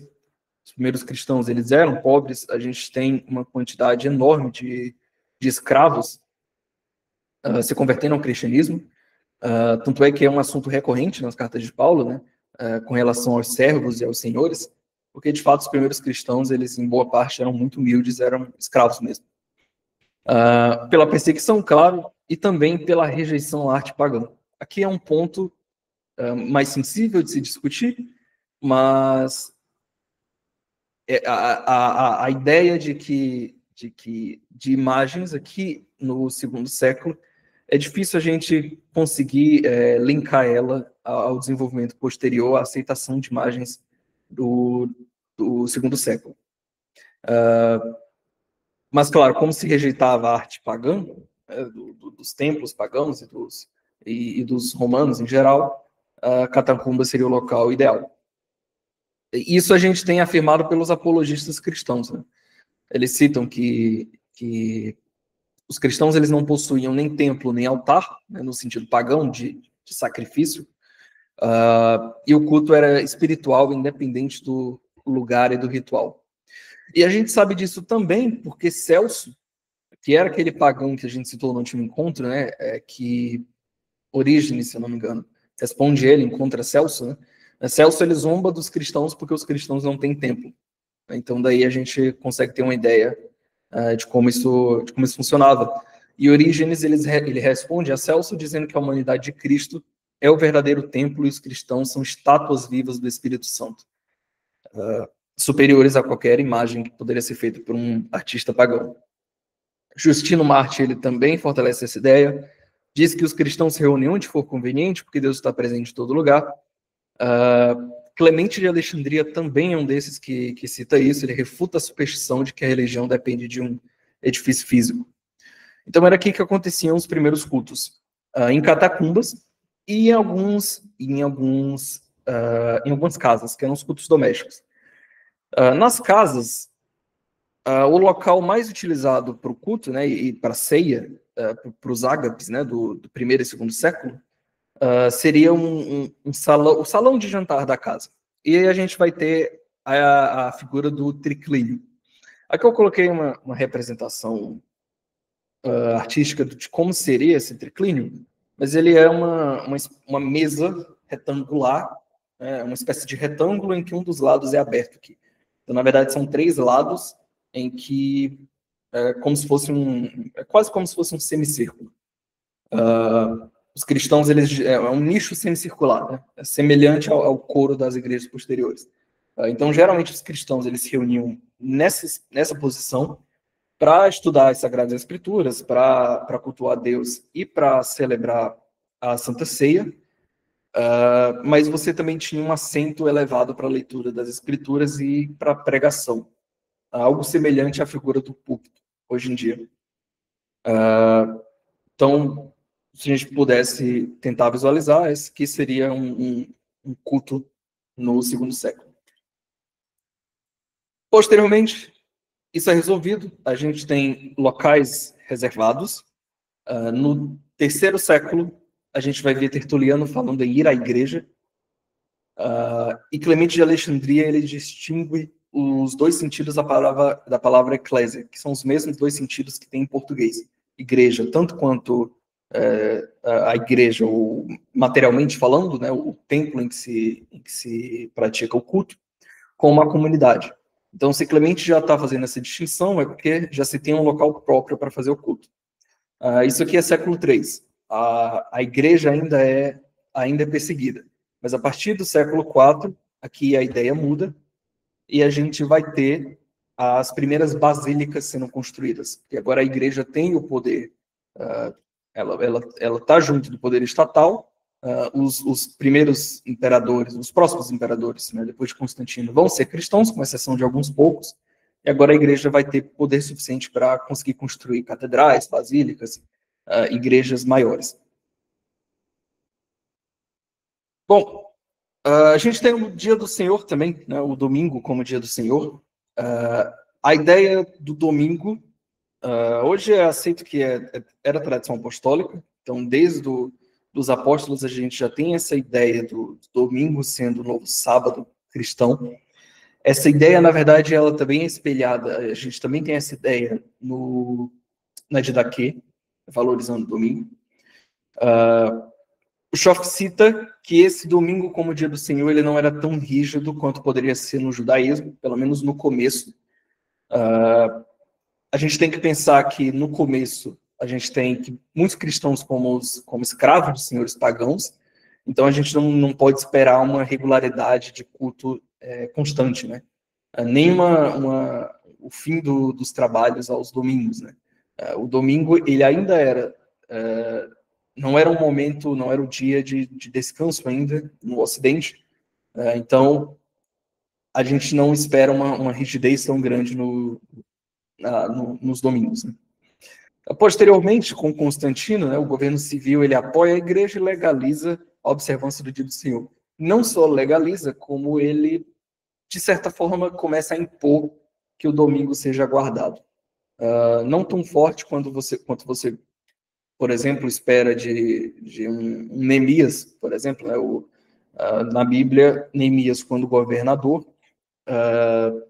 Os primeiros cristãos, eles eram pobres, a gente tem uma quantidade enorme de escravos se convertendo ao cristianismo. Tanto é que é um assunto recorrente nas cartas de Paulo, né, com relação aos servos e aos senhores, porque, de fato, os primeiros cristãos, eles, em boa parte, eram muito humildes, eram escravos mesmo. Pela perseguição, claro, e também pela rejeição à arte pagã. Aqui é um ponto mais sensível de se discutir, mas a ideia de imagens aqui no segundo século é difícil a gente conseguir linkar ela ao desenvolvimento posterior, à aceitação de imagens do segundo século. Mas, claro, como se rejeitava a arte pagã, dos templos pagãos e dos romanos em geral, a catacumba seria o local ideal. Isso a gente tem afirmado pelos apologistas cristãos, né? Eles citam que os cristãos eles não possuíam nem templo nem altar, né, no sentido pagão de sacrifício, e o culto era espiritual, independente do lugar e do ritual. E a gente sabe disso também porque Celso, que era aquele pagão que a gente citou no último encontro, né, que Orígenes, se eu não me engano, responde ele, encontra Celso, né? Celso, ele zomba dos cristãos porque os cristãos não têm templo. Então, daí a gente consegue ter uma ideia de como isso funcionava. E Orígenes, ele responde a Celso dizendo que a humanidade de Cristo é o verdadeiro templo e os cristãos são estátuas vivas do Espírito Santo, superiores a qualquer imagem que poderia ser feita por um artista pagão. Justino Marte, ele também fortalece essa ideia, diz que os cristãos se reúnem onde for conveniente, porque Deus está presente em todo lugar. Clemente de Alexandria também é um desses que cita isso, ele refuta a superstição de que a religião depende de um edifício físico. Então era aqui que aconteciam os primeiros cultos, em catacumbas e em algumas casas, que eram os cultos domésticos. Nas casas, o local mais utilizado para o culto, né, e para a ceia, para os ágapes, né, do primeiro e segundo século, seria um salão, o salão de jantar da casa. E aí a gente vai ter a figura do triclínio. Aqui eu coloquei uma representação artística de como seria esse triclínio, mas ele é uma mesa retangular, uma espécie de retângulo em que um dos lados é aberto aqui. Então, na verdade, são 3 lados em que como se fosse quase como se fosse um semicírculo. Os cristãos, é um nicho semicircular, né? É semelhante ao coro das igrejas posteriores. Então, geralmente, os cristãos eles se reuniam nessa posição para estudar as Sagradas Escrituras, para cultuar a Deus e para celebrar a Santa Ceia, mas você também tinha um assento elevado para a leitura das Escrituras e para pregação, algo semelhante à figura do púlpito, hoje em dia. Então, se a gente pudesse tentar visualizar, esse que seria um culto no segundo século. Posteriormente, isso é resolvido, a gente tem locais reservados. No terceiro século, a gente vai ver Tertuliano falando em ir à igreja, e Clemente de Alexandria, ele distingue os 2 sentidos da palavra eclésia, que são os mesmos 2 sentidos que tem em português. Igreja, tanto quanto a igreja, ou materialmente falando, né, o templo em que se pratica o culto, como a comunidade. Então, se Clemente já está fazendo essa distinção, é porque já se tem um local próprio para fazer o culto. Isso aqui é século III. A igreja ainda é perseguida. Mas a partir do século IV, aqui a ideia muda, e a gente vai ter as primeiras basílicas sendo construídas. Porque agora a igreja tem o poder, ela está junto do poder estatal. Os primeiros imperadores, os próximos imperadores, né, depois de Constantino, vão ser cristãos, com exceção de alguns poucos, e agora a igreja vai ter poder suficiente para conseguir construir catedrais, basílicas, igrejas maiores. Bom, a gente tem o Dia do Senhor também, né, o domingo como Dia do Senhor. A ideia do domingo, hoje é aceito que era tradição apostólica, então desde dos apóstolos a gente já tem essa ideia do domingo sendo o novo sábado cristão. Essa ideia, na verdade, ela também é espelhada, a gente também tem essa ideia na Didaquê, valorizando o domingo. O Schoff cita que esse domingo, como Dia do Senhor, ele não era tão rígido quanto poderia ser no judaísmo, pelo menos no começo. A gente tem que pensar que, no começo, a gente tem que muitos cristãos como escravos de senhores pagãos, então a gente não pode esperar uma regularidade de culto constante, né? Nem o fim dos trabalhos aos domingos, né? O domingo, ele ainda era... não era um momento, não era o dia de descanso ainda no Ocidente, então a gente não espera uma rigidez tão grande nos domingos. Né? Posteriormente, com Constantino, né, o governo civil ele apoia a igreja e legaliza a observância do Dia do Senhor. Não só legaliza, como ele, de certa forma, começa a impor que o domingo seja guardado. Não tão forte quanto você, por exemplo, espera de um Neemias, por exemplo, né, na Bíblia, Neemias, quando governador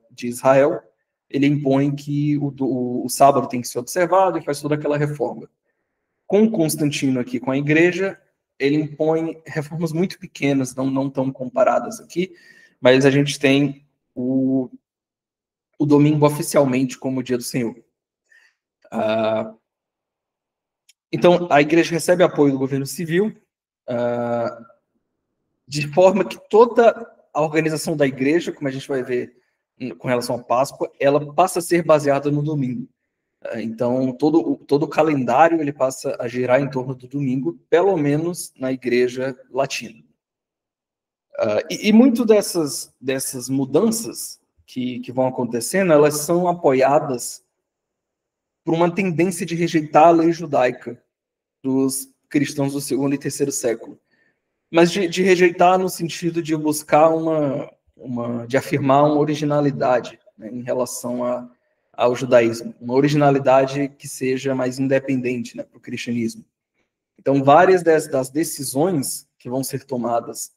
de Israel, ele impõe que o sábado tem que ser observado e faz toda aquela reforma. Com Constantino aqui, com a igreja, ele impõe reformas muito pequenas, não tão comparadas aqui, mas a gente tem o domingo oficialmente como o dia do Senhor. Então, a igreja recebe apoio do governo civil, de forma que toda a organização da igreja, como a gente vai ver com relação à Páscoa, ela passa a ser baseada no domingo. Então, todo o calendário ele passa a girar em torno do domingo, pelo menos na igreja latina. E muito dessas mudanças que vão acontecendo, elas são apoiadas por uma tendência de rejeitar a lei judaica dos cristãos do segundo e terceiro século. Mas de rejeitar no sentido de buscar de afirmar uma originalidade, né, em relação ao judaísmo, uma originalidade que seja mais independente, né, para o cristianismo. Então, várias das decisões que vão ser tomadas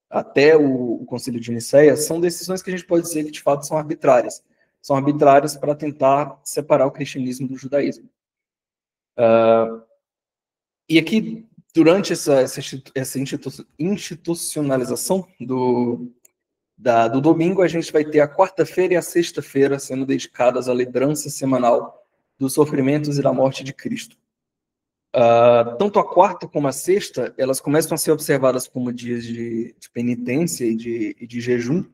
até o Concílio de Nicéia são decisões que a gente pode dizer que, de fato, são arbitrárias. São arbitrárias para tentar separar o cristianismo do judaísmo. E aqui, durante essa institucionalização do domingo, a gente vai ter a quarta-feira e a sexta-feira sendo dedicadas à lembrança semanal dos sofrimentos e da morte de Cristo. Tanto a quarta como a sexta, elas começam a ser observadas como dias de penitência e de jejum.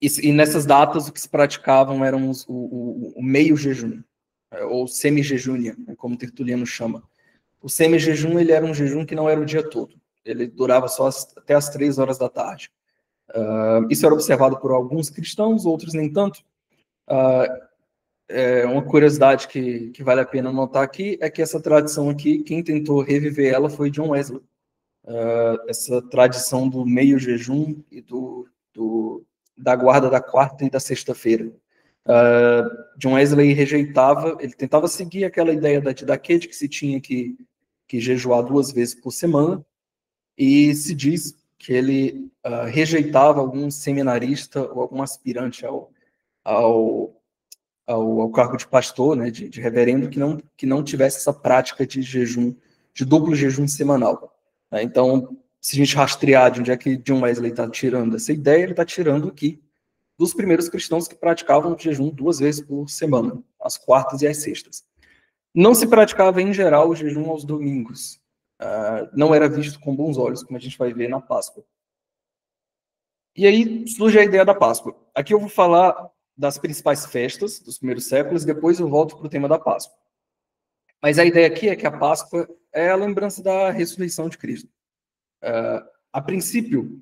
E nessas datas, o que se praticavam eram o meio jejum, ou semi-jejúnia, como Tertuliano chama. O semi-jejum ele era um jejum que não era o dia todo. Ele durava só até as 3 horas da tarde. Isso era observado por alguns cristãos, outros nem tanto. Uma curiosidade que vale a pena notar aqui é que essa tradição aqui, quem tentou reviver ela foi John Wesley. Essa tradição do meio jejum e da guarda da quarta e da sexta-feira. John Wesley rejeitava, ele tentava seguir aquela ideia da didaquê, de que se tinha que jejuar 2 vezes por semana, e se diz que ele rejeitava algum seminarista ou algum aspirante ao cargo de pastor, né, de reverendo, que não tivesse essa prática de jejum, de duplo jejum semanal. Então, se a gente rastrear de onde é que John Wesley está tirando essa ideia, ele está tirando aqui dos primeiros cristãos que praticavam o jejum 2 vezes por semana, às quartas e às sextas. Não se praticava, em geral, o jejum aos domingos. Não era visto com bons olhos, como a gente vai ver na Páscoa. E aí surge a ideia da Páscoa. Aqui eu vou falar das principais festas dos primeiros séculos, depois eu volto para o tema da Páscoa. Mas a ideia aqui é que a Páscoa é a lembrança da ressurreição de Cristo. A princípio,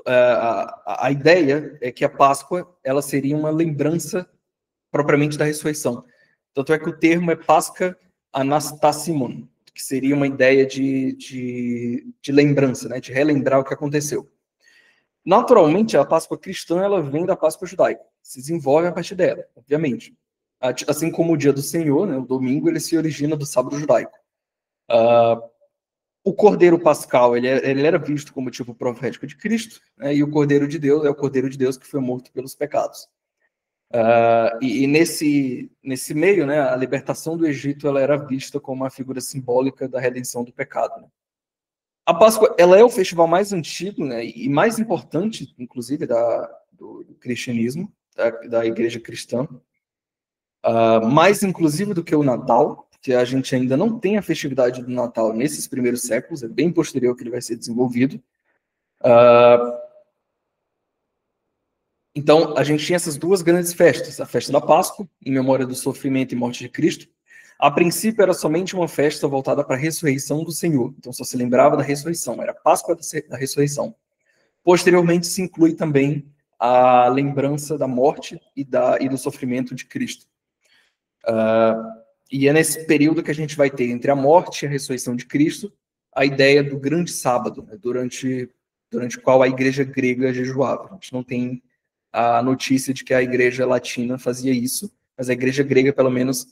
a ideia é que a Páscoa ela seria uma lembrança propriamente da ressurreição. Tanto é que o termo é Pascha Anastasimon, que seria uma ideia de lembrança, né, de relembrar o que aconteceu. Naturalmente, a Páscoa cristã ela vem da Páscoa judaica, se desenvolve a partir dela, obviamente. Assim como o dia do Senhor, né, o domingo, ele se origina do sábado judaico. O Cordeiro Pascal ele era visto como tipo profético de Cristo, né, e o Cordeiro de Deus é o Cordeiro de Deus que foi morto pelos pecados. E nesse meio, né, a libertação do Egito ela era vista como uma figura simbólica da redenção do pecado. Né? A Páscoa ela é o festival mais antigo, né, e mais importante, inclusive, do cristianismo, da igreja cristã, mais inclusive do que o Natal, que a gente ainda não tem a festividade do Natal nesses primeiros séculos, é bem posterior que ele vai ser desenvolvido. Então, a gente tinha essas 2 grandes festas, a festa da Páscoa, em memória do sofrimento e morte de Cristo. A princípio, era somente uma festa voltada para a ressurreição do Senhor. Então, só se lembrava da ressurreição, era a Páscoa da ressurreição. Posteriormente, se inclui também a lembrança da morte e do sofrimento de Cristo. E é nesse período que a gente vai ter, entre a morte e a ressurreição de Cristo, a ideia do grande sábado, né, durante o qual a igreja grega jejuava. A gente não tem a notícia de que a igreja latina fazia isso, mas a igreja grega, pelo menos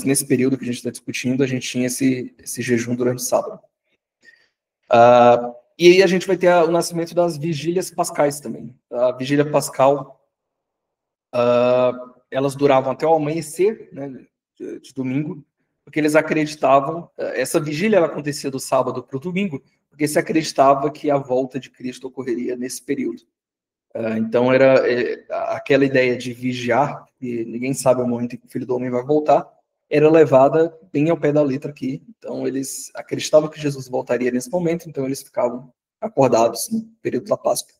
nesse período que a gente está discutindo, a gente tinha esse jejum durante o sábado. E aí a gente vai ter o nascimento das vigílias pascais também. A vigília pascal, elas duravam até o amanhecer, né, de domingo, porque eles acreditavam, essa vigília ela acontecia do sábado para o domingo, porque se acreditava que a volta de Cristo ocorreria nesse período. Então era aquela ideia de vigiar, e ninguém sabe o momento em que o Filho do Homem vai voltar, era levada bem ao pé da letra aqui. Então eles acreditavam que Jesus voltaria nesse momento, então eles ficavam acordados no período da Páscoa.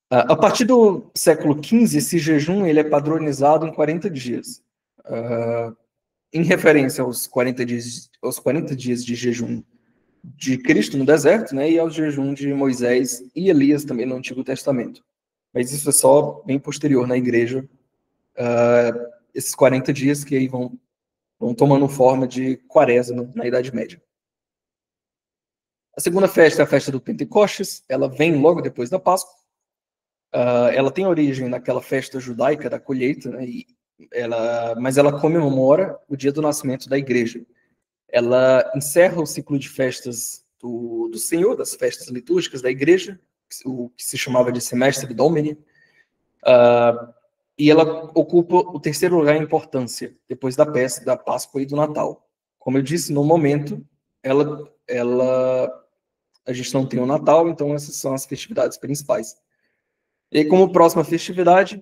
A partir do século XV, esse jejum ele é padronizado em 40 dias, em referência aos 40 dias de jejum de Cristo no deserto, né, e ao jejum de Moisés e Elias também no Antigo Testamento. Mas isso é só bem posterior na igreja, esses 40 dias que aí vão tomando forma de quaresma na Idade Média. A segunda festa é a festa do Pentecostes, ela vem logo depois da Páscoa. Ela tem origem naquela festa judaica da colheita, né, mas ela comemora o dia do nascimento da igreja. Ela encerra o ciclo de festas do Senhor, das festas litúrgicas da igreja, o que se chamava de Semestre Domini, e ela ocupa o terceiro lugar em importância, depois da Páscoa e do Natal. Como eu disse, no momento, a gente não tem o Natal, então essas são as festividades principais. E aí, como próxima festividade,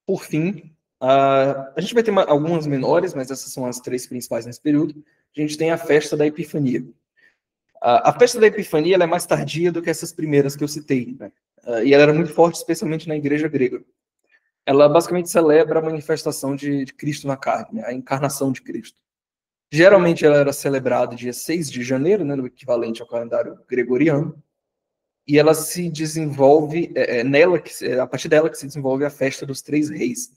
por fim, a gente vai ter algumas menores, mas essas são as três principais nesse período. A gente tem a festa da Epifania. A festa da Epifania ela é mais tardia do que essas primeiras que eu citei, né? E ela era muito forte, especialmente na igreja grega. Ela basicamente celebra a manifestação de Cristo na carne, né? A encarnação de Cristo. Geralmente ela era celebrada dia 6 de janeiro, né, no equivalente ao calendário gregoriano, e ela se desenvolve, a partir dela que se desenvolve a festa dos Três Reis,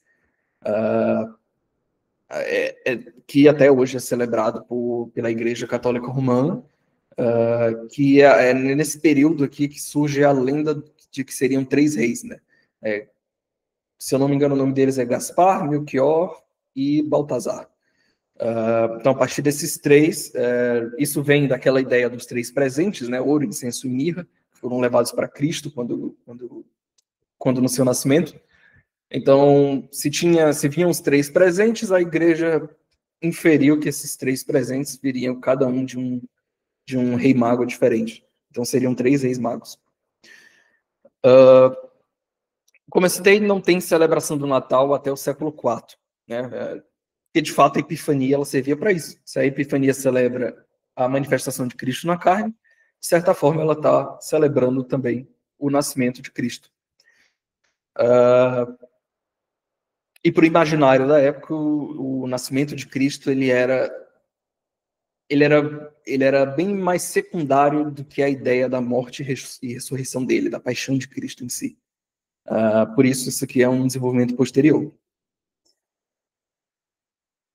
que até hoje é celebrado pela Igreja Católica Romana, que é nesse período aqui que surge a lenda de que seriam três reis, né? Se eu não me engano, o nome deles é Gaspar, Melchior e Baltazar. Então, a partir desses três, isso vem daquela ideia dos três presentes, né? Ouro, incenso e mirra, que foram levados para Cristo quando no seu nascimento. Então, se vinham os três presentes, a igreja inferiu que esses três presentes viriam cada um de um rei mago diferente. Então, seriam três reis magos. Como eu citei, não tem celebração do Natal até o século IV, né? Porque, de fato, a Epifania ela servia para isso. Se a Epifania celebra a manifestação de Cristo na carne, de certa forma, ela está celebrando também o nascimento de Cristo. E para o imaginário da época, o nascimento de Cristo ele era bem mais secundário do que a ideia da morte e ressurreição dele, da paixão de Cristo em si. Por isso aqui é um desenvolvimento posterior.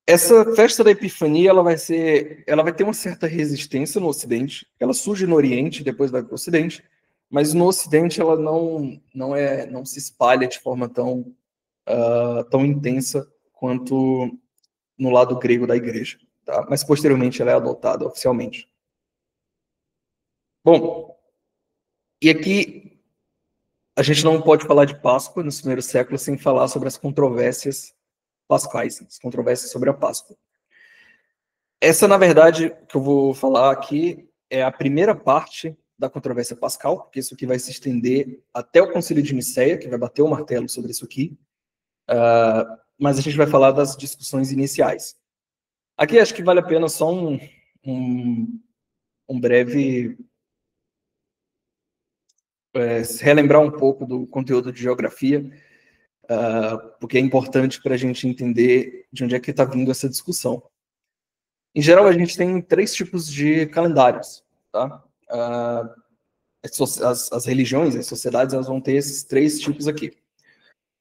Essa festa da Epifania ela vai ter uma certa resistência no Ocidente. Ela surge no Oriente, depois vai para o Ocidente, mas no Ocidente ela não se espalha de forma tão intensa quanto no lado grego da igreja, tá? Mas posteriormente ela é adotada oficialmente. Bom, e aqui a gente não pode falar de Páscoa nos primeiros séculos sem falar sobre as controvérsias pascais, as controvérsias sobre a Páscoa. Essa, na verdade, que eu vou falar aqui é a primeira parte da controvérsia pascal, porque isso aqui vai se estender até o Concílio de Nicéia, que vai bater o martelo sobre isso aqui. Mas a gente vai falar das discussões iniciais. Aqui acho que vale a pena só um breve relembrar um pouco do conteúdo de geografia, porque é importante para a gente entender de onde é que está vindo essa discussão. Em geral, a gente tem três tipos de calendários, tá? As religiões, as sociedades, elas vão ter esses três tipos aqui.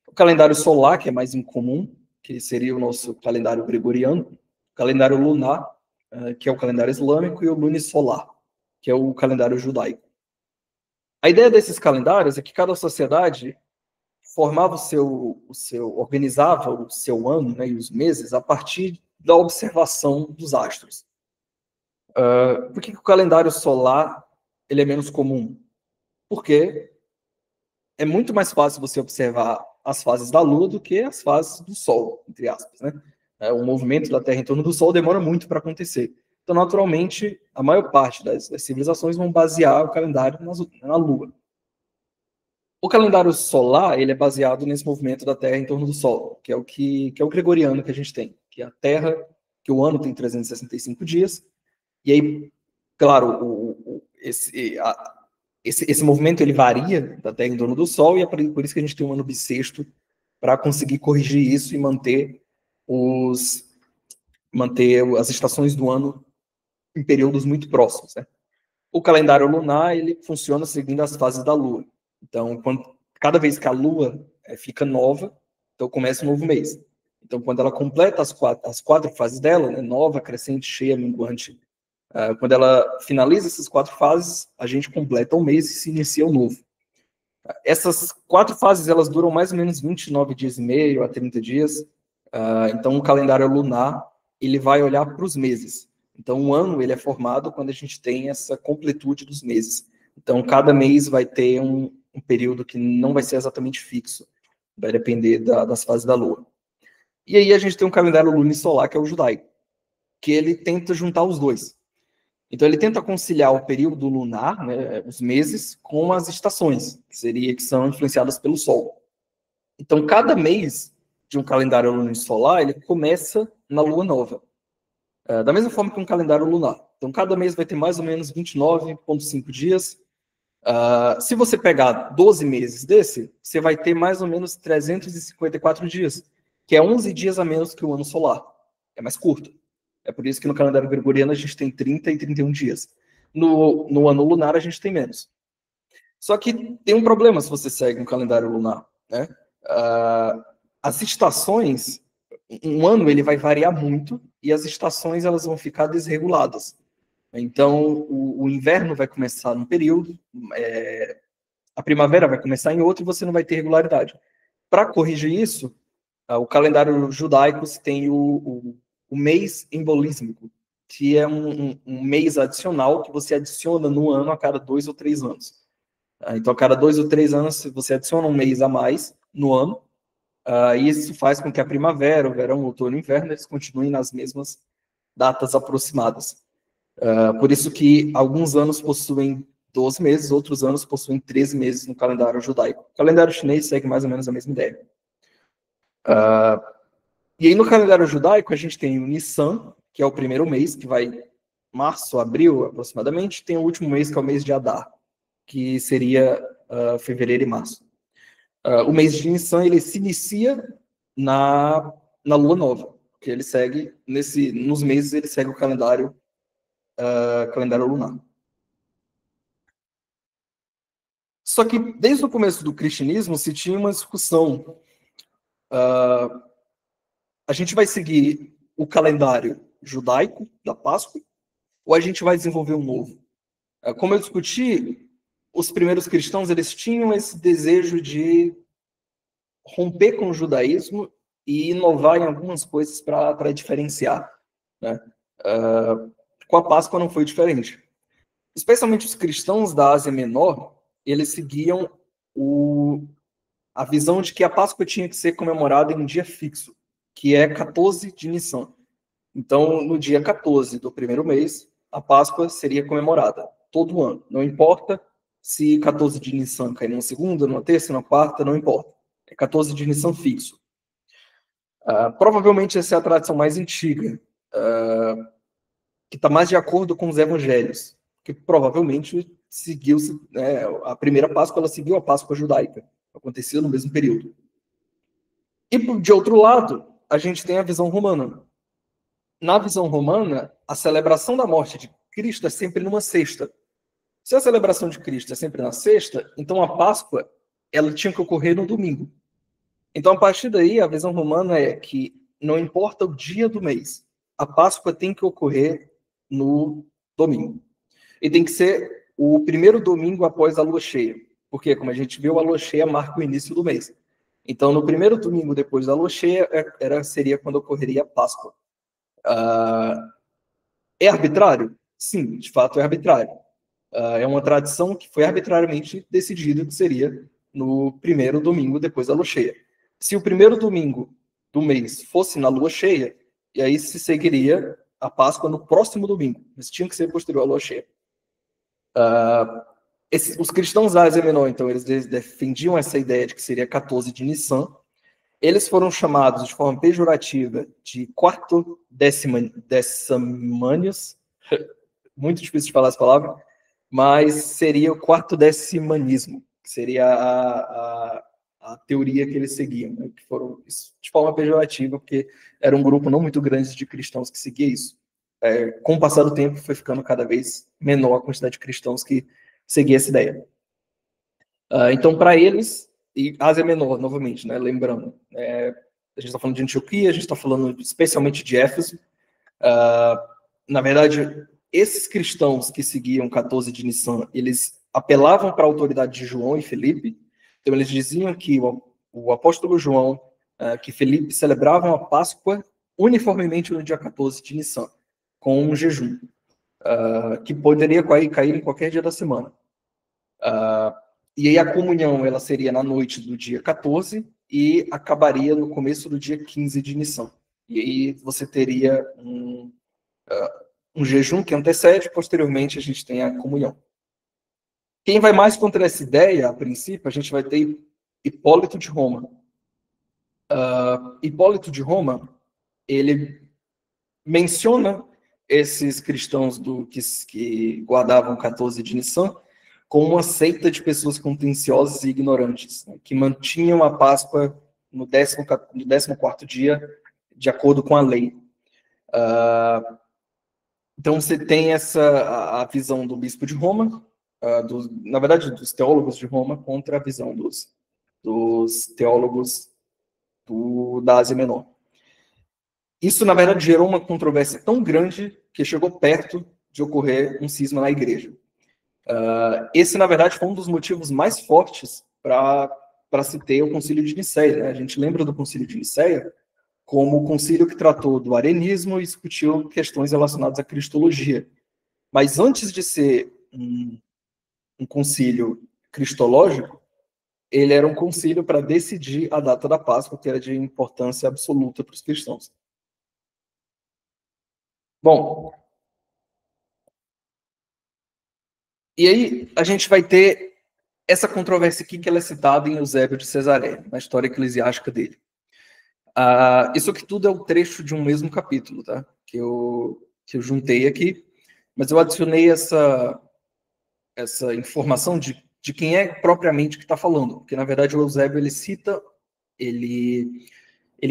O calendário solar, que é mais incomum, que seria o nosso calendário gregoriano. O calendário lunar, que é o calendário islâmico, e o lunisolar, que é o calendário judaico. A ideia desses calendários é que cada sociedade formava organizava o seu ano, né, e os meses a partir da observação dos astros. Por que o calendário solar ele é menos comum? Porque é muito mais fácil você observar as fases da Lua do que as fases do Sol, entre aspas, né? O movimento da Terra em torno do Sol demora muito para acontecer. Então, naturalmente, a maior parte das civilizações vão basear o calendário na Lua. O calendário solar, ele é baseado nesse movimento da Terra em torno do Sol, que é o gregoriano que a gente tem, que é a Terra, que o ano tem 365 dias, e aí, claro, esse movimento ele varia da Terra em torno do Sol, e é por isso que a gente tem um ano bissexto, para conseguir corrigir isso e manter as estações do ano em períodos muito próximos, né? O calendário lunar, ele funciona seguindo as fases da Lua. Então, cada vez que a Lua fica nova, então começa um novo mês. Então, quando ela completa as quatro fases dela, né, nova, crescente, cheia, minguante, quando ela finaliza essas 4 fases, a gente completa o mês e se inicia o novo. Essas 4 fases, elas duram mais ou menos 29 dias e meio a 30 dias. Então, o calendário lunar, ele vai olhar para os meses. Então, um ano ele é formado quando a gente tem essa completude dos meses. Então, cada mês vai ter um período que não vai ser exatamente fixo. Vai depender das fases da Lua. E aí a gente tem um calendário lunisolar, que é o judaico, que ele tenta juntar os dois. Então, ele tenta conciliar o período lunar, né, os meses, com as estações, que são influenciadas pelo Sol. Então, cada mês de um calendário lunisolar, ele começa na Lua nova. Da mesma forma que um calendário lunar. Então, cada mês vai ter mais ou menos 29,5 dias. Se você pegar 12 meses desse, você vai ter mais ou menos 354 dias, que é 11 dias a menos que o ano solar. É mais curto. É por isso que no calendário gregoriano a gente tem 30 e 31 dias. No ano lunar a gente tem menos. Só que tem um problema se você segue um calendário lunar, né? As estações, um ano ele vai variar muito e as estações elas vão ficar desreguladas. Então, o inverno vai começar num período, a primavera vai começar em outro e você não vai ter regularidade. Para corrigir isso, o calendário judaico tem o mês embolísmico, que é um mês adicional que você adiciona no ano a cada 2 ou 3 anos. Então, a cada 2 ou 3 anos, você adiciona um mês a mais no ano, e isso faz com que a primavera, o verão, o outono e o inverno, eles continuem nas mesmas datas aproximadas. Por isso que alguns anos possuem 12 meses, outros anos possuem 13 meses no calendário judaico. O calendário chinês segue mais ou menos a mesma ideia. E aí no calendário judaico a gente tem o Nissan, que é o primeiro mês, que vai março, abril aproximadamente, tem o último mês, que é o mês de Adar, que seria fevereiro e março. O mês de Nissan, ele se inicia na lua nova, que ele segue, nos meses ele segue o calendário lunar. Só que desde o começo do cristianismo se tinha uma discussão. A gente vai seguir o calendário judaico da Páscoa ou a gente vai desenvolver um novo? Como eu discuti, os primeiros cristãos eles tinham esse desejo de romper com o judaísmo e inovar em algumas coisas para diferenciar, né? Com a Páscoa não foi diferente. Especialmente os cristãos da Ásia Menor, eles seguiam a visão de que a Páscoa tinha que ser comemorada em um dia fixo, que é 14 de Nissan. Então, no dia 14 do primeiro mês, a Páscoa seria comemorada todo ano. Não importa se 14 de Nissan cair numa segunda, numa terça, numa quarta, não importa. É 14 de Nissan fixo. Provavelmente essa é a tradição mais antiga, que está mais de acordo com os evangelhos, que provavelmente seguiu-se, a primeira Páscoa, ela seguiu a Páscoa judaica, aconteceu no mesmo período. E, de outro lado, a gente tem a visão romana. Na visão romana, a celebração da morte de Cristo é sempre numa sexta. Se a celebração de Cristo é sempre na sexta, então a Páscoa ela tinha que ocorrer no domingo. Então, a partir daí, a visão romana é que não importa o dia do mês, a Páscoa tem que ocorrer no domingo. E tem que ser o primeiro domingo após a lua cheia. Porque, como a gente viu, a lua cheia marca o início do mês. Então, no primeiro domingo depois da lua cheia, seria quando ocorreria a Páscoa. É arbitrário? Sim, de fato é arbitrário. É uma tradição que foi arbitrariamente decidida que seria no primeiro domingo depois da lua cheia. Se o primeiro domingo do mês fosse na lua cheia, e aí se seguiria a Páscoa no próximo domingo, mas tinha que ser posterior à lua cheia. Os cristãos da Ásia Menor, então, eles defendiam essa ideia de que seria 14 de Nissan. Eles foram chamados de forma pejorativa de quarto decimanius, muito difícil de falar essa palavra, mas seria o quarto decimanismo, que seria a teoria que eles seguiam, né? Que foram de forma pejorativa, porque era um grupo não muito grande de cristãos que seguia isso. Com o passar do tempo, foi ficando cada vez menor a quantidade de cristãos que seguia essa ideia. Então, para eles, e Ásia Menor, novamente, né, lembrando, a gente está falando de Antioquia, a gente está falando especialmente de Éfeso. Na verdade, esses cristãos que seguiam 14 de Nissan, eles apelavam para a autoridade de João e Felipe. Então, eles diziam que o apóstolo João, que Felipe celebravam a Páscoa uniformemente no dia 14 de Nissan, com um jejum, que poderia cair em qualquer dia da semana. E aí a comunhão ela seria na noite do dia 14 e acabaria no começo do dia 15 de Nissan. E aí você teria um jejum que antecede, posteriormente a gente tem a comunhão. Quem vai mais contra essa ideia, a princípio, a gente vai ter Hipólito de Roma. Hipólito de Roma, ele menciona esses cristãos que guardavam 14 de Nissan como uma seita de pessoas contenciosas e ignorantes, né, que mantinham a Páscoa no 14º dia, de acordo com a lei. Então você tem a visão do bispo de Roma, na verdade dos teólogos de Roma, contra a visão dos teólogos da Ásia Menor. Isso, na verdade, gerou uma controvérsia tão grande que chegou perto de ocorrer um cisma na igreja. Esse, na verdade, foi um dos motivos mais fortes para se ter o Concílio de Nicéia, né? A gente lembra do Concílio de Nicéia como o concílio que tratou do arianismo e discutiu questões relacionadas à cristologia. Mas antes de ser um concílio cristológico, ele era um concílio para decidir a data da Páscoa, que era de importância absoluta para os cristãos. Bom, e aí a gente vai ter essa controvérsia aqui que ela é citada em Eusébio de Cesareia, na história eclesiástica dele. Isso aqui tudo é o trecho de um mesmo capítulo, tá? Que eu juntei aqui, mas eu adicionei essa informação de quem é propriamente que está falando, porque na verdade o Eusébio ele cita, ele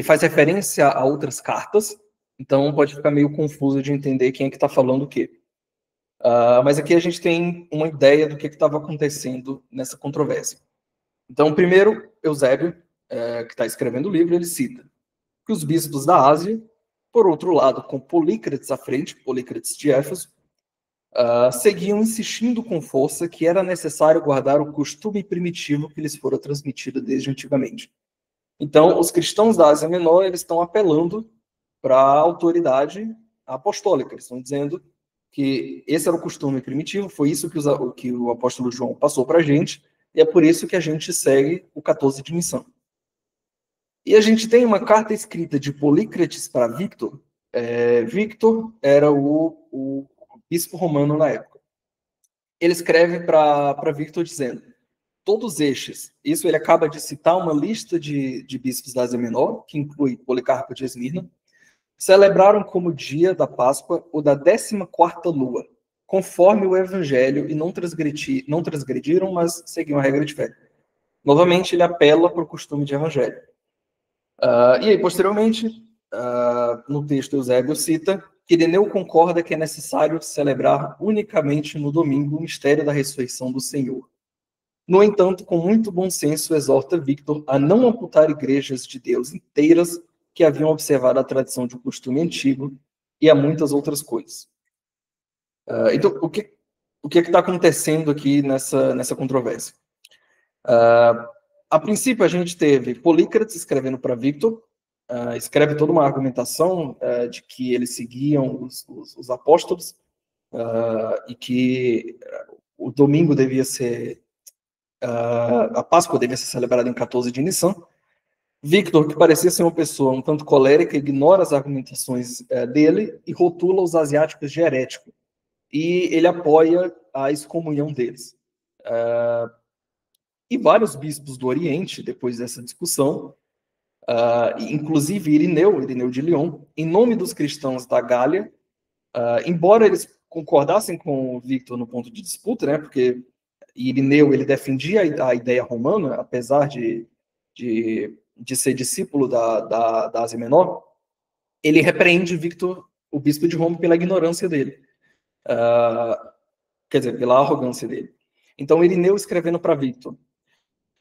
faz referência a outras cartas, então pode ficar meio confuso de entender quem é que está falando o quê. Mas aqui a gente tem uma ideia do que estava acontecendo nessa controvérsia. Então, primeiro, Eusébio, que está escrevendo o livro, ele cita que os bispos da Ásia, por outro lado, com Polícrates à frente, Polícrates de Éfeso, seguiam insistindo com força que era necessário guardar o costume primitivo que lhes fora transmitido desde antigamente. Então, os cristãos da Ásia Menor eles estão apelando para a autoridade apostólica. Eles estão dizendo que esse era o costume primitivo, foi isso que o apóstolo João passou para a gente, e é por isso que a gente segue o 14 de Nissan. E a gente tem uma carta escrita de Polícrates para Victor. Victor era o bispo romano na época. Ele escreve para Victor dizendo: todos estes, isso ele acaba de citar uma lista de bispos da Ásia Menor, que inclui Policarpo de Esmirna, celebraram como dia da Páscoa o da 14ª lua, conforme o Evangelho, e não transgrediram, mas seguiam a regra de fé. Novamente, ele apela para o costume de Evangelho. E aí, posteriormente, no texto, Eusébio cita que Ireneu concorda que é necessário celebrar unicamente no domingo o mistério da ressurreição do Senhor. No entanto, com muito bom senso, exorta Victor a não amputar igrejas de Deus inteiras que haviam observado a tradição de um costume antigo e a muitas outras coisas. Então, o que está acontecendo aqui nessa controvérsia? A princípio, a gente teve Polícrates escrevendo para Victor, escreve toda uma argumentação de que eles seguiam os apóstolos e que o domingo devia ser, a Páscoa devia ser celebrada em 14 de Nissan. Victor, que parecia ser uma pessoa um tanto colérica, ignora as argumentações dele e rotula os asiáticos de herético. E ele apoia a excomunhão deles. E vários bispos do Oriente, depois dessa discussão, inclusive Irineu de Lyon, em nome dos cristãos da Gália, embora eles concordassem com o Victor no ponto de disputa, né, porque Irineu ele defendia a ideia romana, apesar de ser discípulo da Ásia Menor, ele repreende Victor, o bispo de Roma, pela ignorância dele. Quer dizer, pela arrogância dele. Então, Irineu escrevendo para Victor,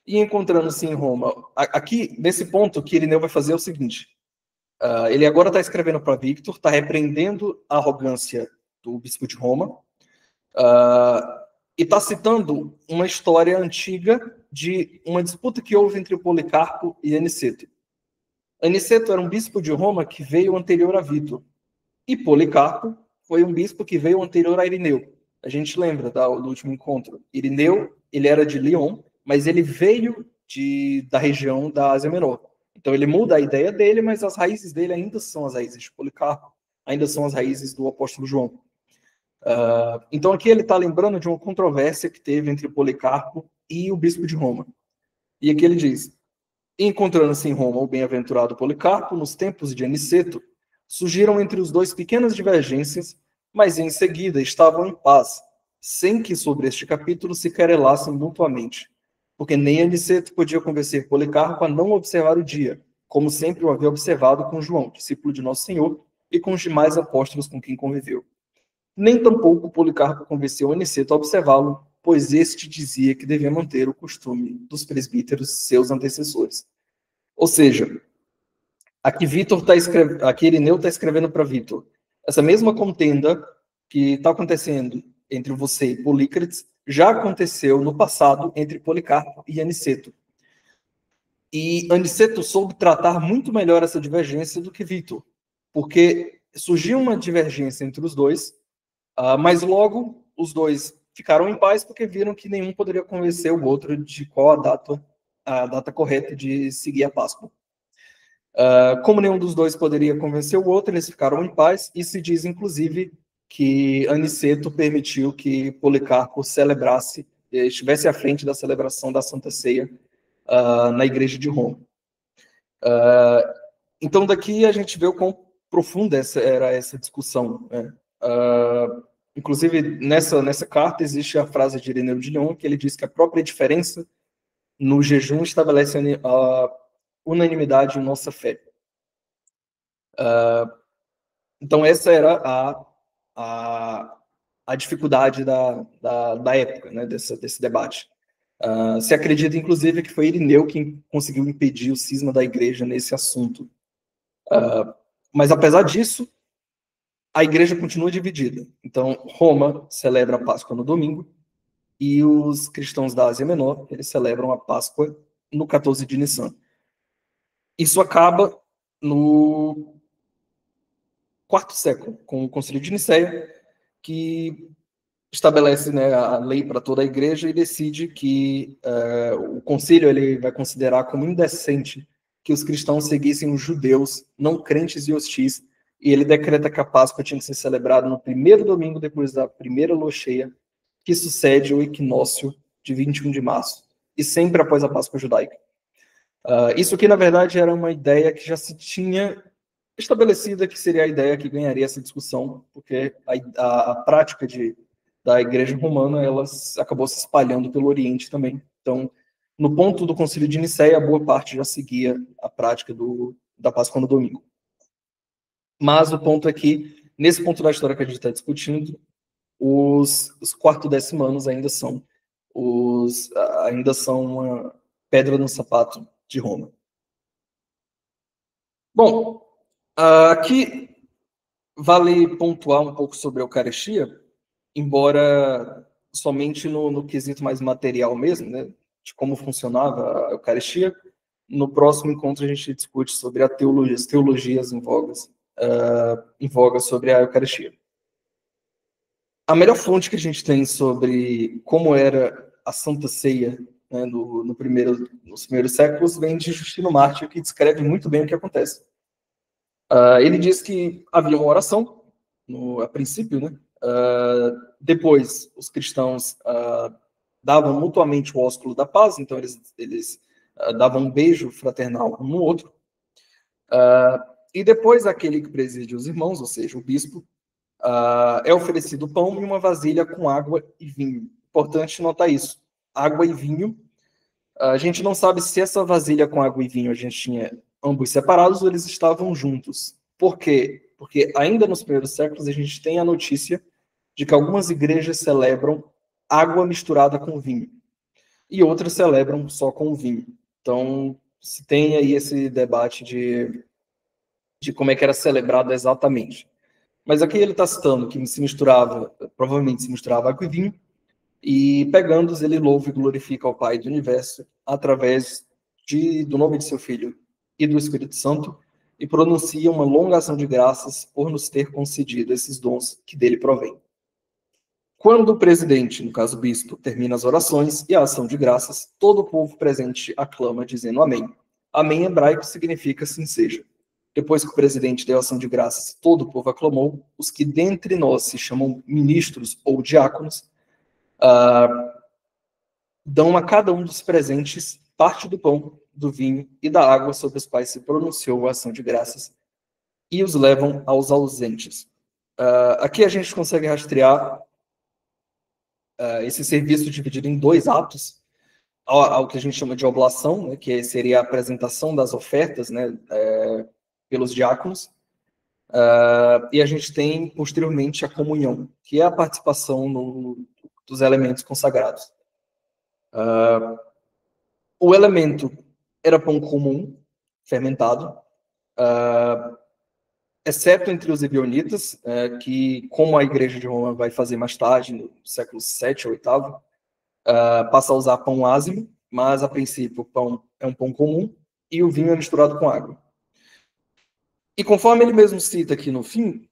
e encontrando-se em Roma, aqui, nesse ponto, o que Irineu vai fazer é o seguinte, ele agora está escrevendo para Victor, está repreendendo a arrogância do bispo de Roma, e está citando uma história antiga de uma disputa que houve entre Policarpo e Aniceto. Aniceto era um bispo de Roma que veio anterior a Victor, e Policarpo foi um bispo que veio anterior a Irineu. A gente lembra do último encontro. Irineu, ele era de Lyon, mas ele veio da região da Ásia Menor. Então ele muda a ideia dele, mas as raízes dele ainda são as raízes de Policarpo, ainda são as raízes do apóstolo João. Então aqui ele está lembrando de uma controvérsia que teve entre Policarpo e o bispo de Roma. E aqui ele diz, encontrando-se em Roma o bem-aventurado Policarpo, nos tempos de Aniceto, surgiram entre os dois pequenas divergências, mas em seguida estavam em paz, sem que sobre este capítulo se querelassem mutuamente, porque nem Aniceto podia convencer Policarpo a não observar o dia, como sempre o havia observado com João, discípulo de Nosso Senhor, e com os demais apóstolos com quem conviveu. Nem tampouco Policarpo convenceu Aniceto a observá-lo, pois este dizia que devia manter o costume dos presbíteros, seus antecessores. Ou seja, aqui Irineu está escrevendo para Victor, essa mesma contenda que está acontecendo entre você e Polícrates já aconteceu no passado entre Policarpo e Aniceto. E Aniceto soube tratar muito melhor essa divergência do que Victor, porque surgiu uma divergência entre os dois, mas logo os dois ficaram em paz porque viram que nenhum poderia convencer o outro de qual a data correta de seguir a Páscoa. Como nenhum dos dois poderia convencer o outro, eles ficaram em paz, e se diz, inclusive, que Aniceto permitiu que Policarpo estivesse à frente da celebração da Santa Ceia na Igreja de Roma. Então, daqui a gente vê o quão profunda era essa discussão. Né? Inclusive, nessa carta existe a frase de Irineu de Lyon, que ele diz que a própria diferença no jejum estabelece a unanimidade em nossa fé. Então, essa era a dificuldade da época, né, desse debate. Se acredita, inclusive, que foi Irineu quem conseguiu impedir o cisma da igreja nesse assunto. Mas, apesar disso, a igreja continua dividida. Então, Roma celebra a Páscoa no domingo, e os cristãos da Ásia Menor, eles celebram a Páscoa no 14 de Nissan. Isso acaba no quarto século, com o Concílio de Nicéia, que estabelece, né, a lei para toda a igreja e decide que o concílio ele vai considerar como indecente que os cristãos seguissem os judeus não crentes e hostis, e ele decreta que a Páscoa tinha que ser celebrada no primeiro domingo depois da primeira lua cheia, que sucede o equinócio de 21 de março, e sempre após a Páscoa judaica. Isso aqui, na verdade, era uma ideia que já se tinha estabelecida, que seria a ideia que ganharia essa discussão, porque a prática da igreja romana ela acabou se espalhando pelo Oriente também. Então, no ponto do Concílio de Nicéia, a boa parte já seguia a prática da Páscoa no domingo. Mas o ponto é que, nesse ponto da história que a gente está discutindo, os quarto-decimanos ainda são uma pedra no sapato de Roma. Bom, aqui vale pontuar um pouco sobre a Eucaristia, embora somente no quesito mais material mesmo, né, de como funcionava a Eucaristia. No próximo encontro a gente discute sobre as teologias em voga sobre a Eucaristia. A melhor fonte que a gente tem sobre como era a Santa Ceia, né, nos primeiros séculos vem de Justino Mártir, que descreve muito bem o que acontece. Ele diz que havia uma oração, a princípio, né? Depois, os cristãos davam mutuamente o ósculo da paz, então eles davam um beijo fraternal um no outro. E depois, aquele que preside os irmãos, ou seja, o bispo, é oferecido pão e uma vasilha com água e vinho. Importante notar isso. Água e vinho. A gente não sabe se essa vasilha com água e vinho a gente tinha ambos separados ou eles estavam juntos. Por quê? Porque ainda nos primeiros séculos a gente tem a notícia de que algumas igrejas celebram água misturada com vinho e outras celebram só com vinho. Então, se tem aí esse debate de como é que era celebrado exatamente. Mas aqui ele está citando que provavelmente se misturava água e vinho, e pegando-os, ele louva e glorifica ao Pai do Universo através do nome de seu Filho e do Espírito Santo, e pronuncia uma longa ação de graças por nos ter concedido esses dons que dele provém. Quando o presidente, no caso o bispo, termina as orações e a ação de graças, todo o povo presente aclama dizendo amém. Amém em hebraico significa assim seja. Depois que o presidente deu a ação de graças, todo o povo aclamou. Os que dentre nós se chamam ministros ou diáconos, dão a cada um dos presentes parte do pão, do vinho e da água sobre os quais se pronunciou a ação de graças e os levam aos ausentes. Aqui a gente consegue rastrear esse serviço dividido em 2 atos, ao que a gente chama de oblação, né, que seria a apresentação das ofertas, né, pelos diáconos, e a gente tem posteriormente a comunhão, que é a participação dos elementos consagrados. O elemento era pão comum, fermentado, exceto entre os ebionitas, que, como a Igreja de Roma vai fazer mais tarde, no século VII ou VIII, passa a usar pão ázimo, mas, a princípio, o pão é um pão comum e o vinho é misturado com água. E conforme ele mesmo cita aqui no fim,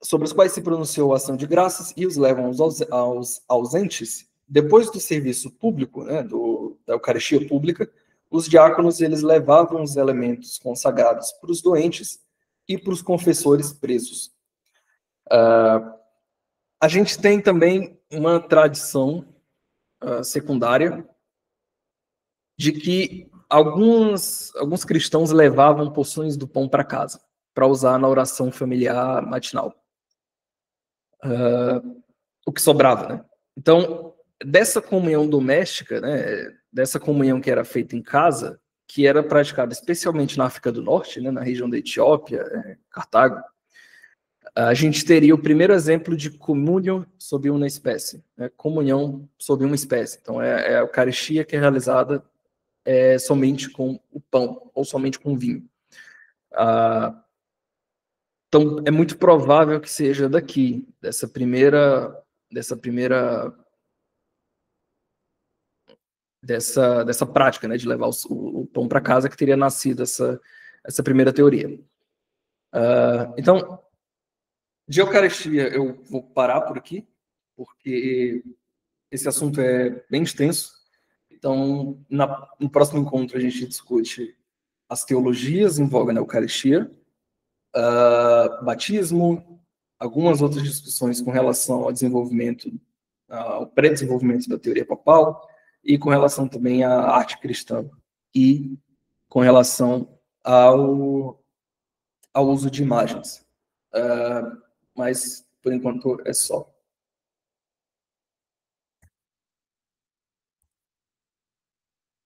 sobre os quais se pronunciou a ação de graças e os levam aos ausentes, depois do serviço público, né, da Eucaristia pública, os diáconos eles levavam os elementos consagrados para os doentes e para os confessores presos. A gente tem também uma tradição secundária de que alguns cristãos levavam porções do pão para casa, para usar na oração familiar matinal. O que sobrava, né? Então, dessa comunhão doméstica, né, dessa comunhão que era feita em casa, que era praticada especialmente na África do Norte, né, na região da Etiópia, Cartago, a gente teria o primeiro exemplo de comunhão sob uma espécie, né, comunhão sob uma espécie. Então, é a Eucaristia que é realizada somente com o pão, ou somente com o vinho. Então, é muito provável que seja daqui, dessa primeira prática, né, de levar o pão para casa, que teria nascido essa primeira teoria. Então, de Eucaristia eu vou parar por aqui, porque esse assunto é bem extenso. Então, no próximo encontro a gente discute as teologias em voga na Eucaristia, batismo, algumas outras discussões com relação ao desenvolvimento, ao pré-desenvolvimento da teoria papal, e com relação também à arte cristã, e com relação ao uso de imagens. Mas, por enquanto, é só.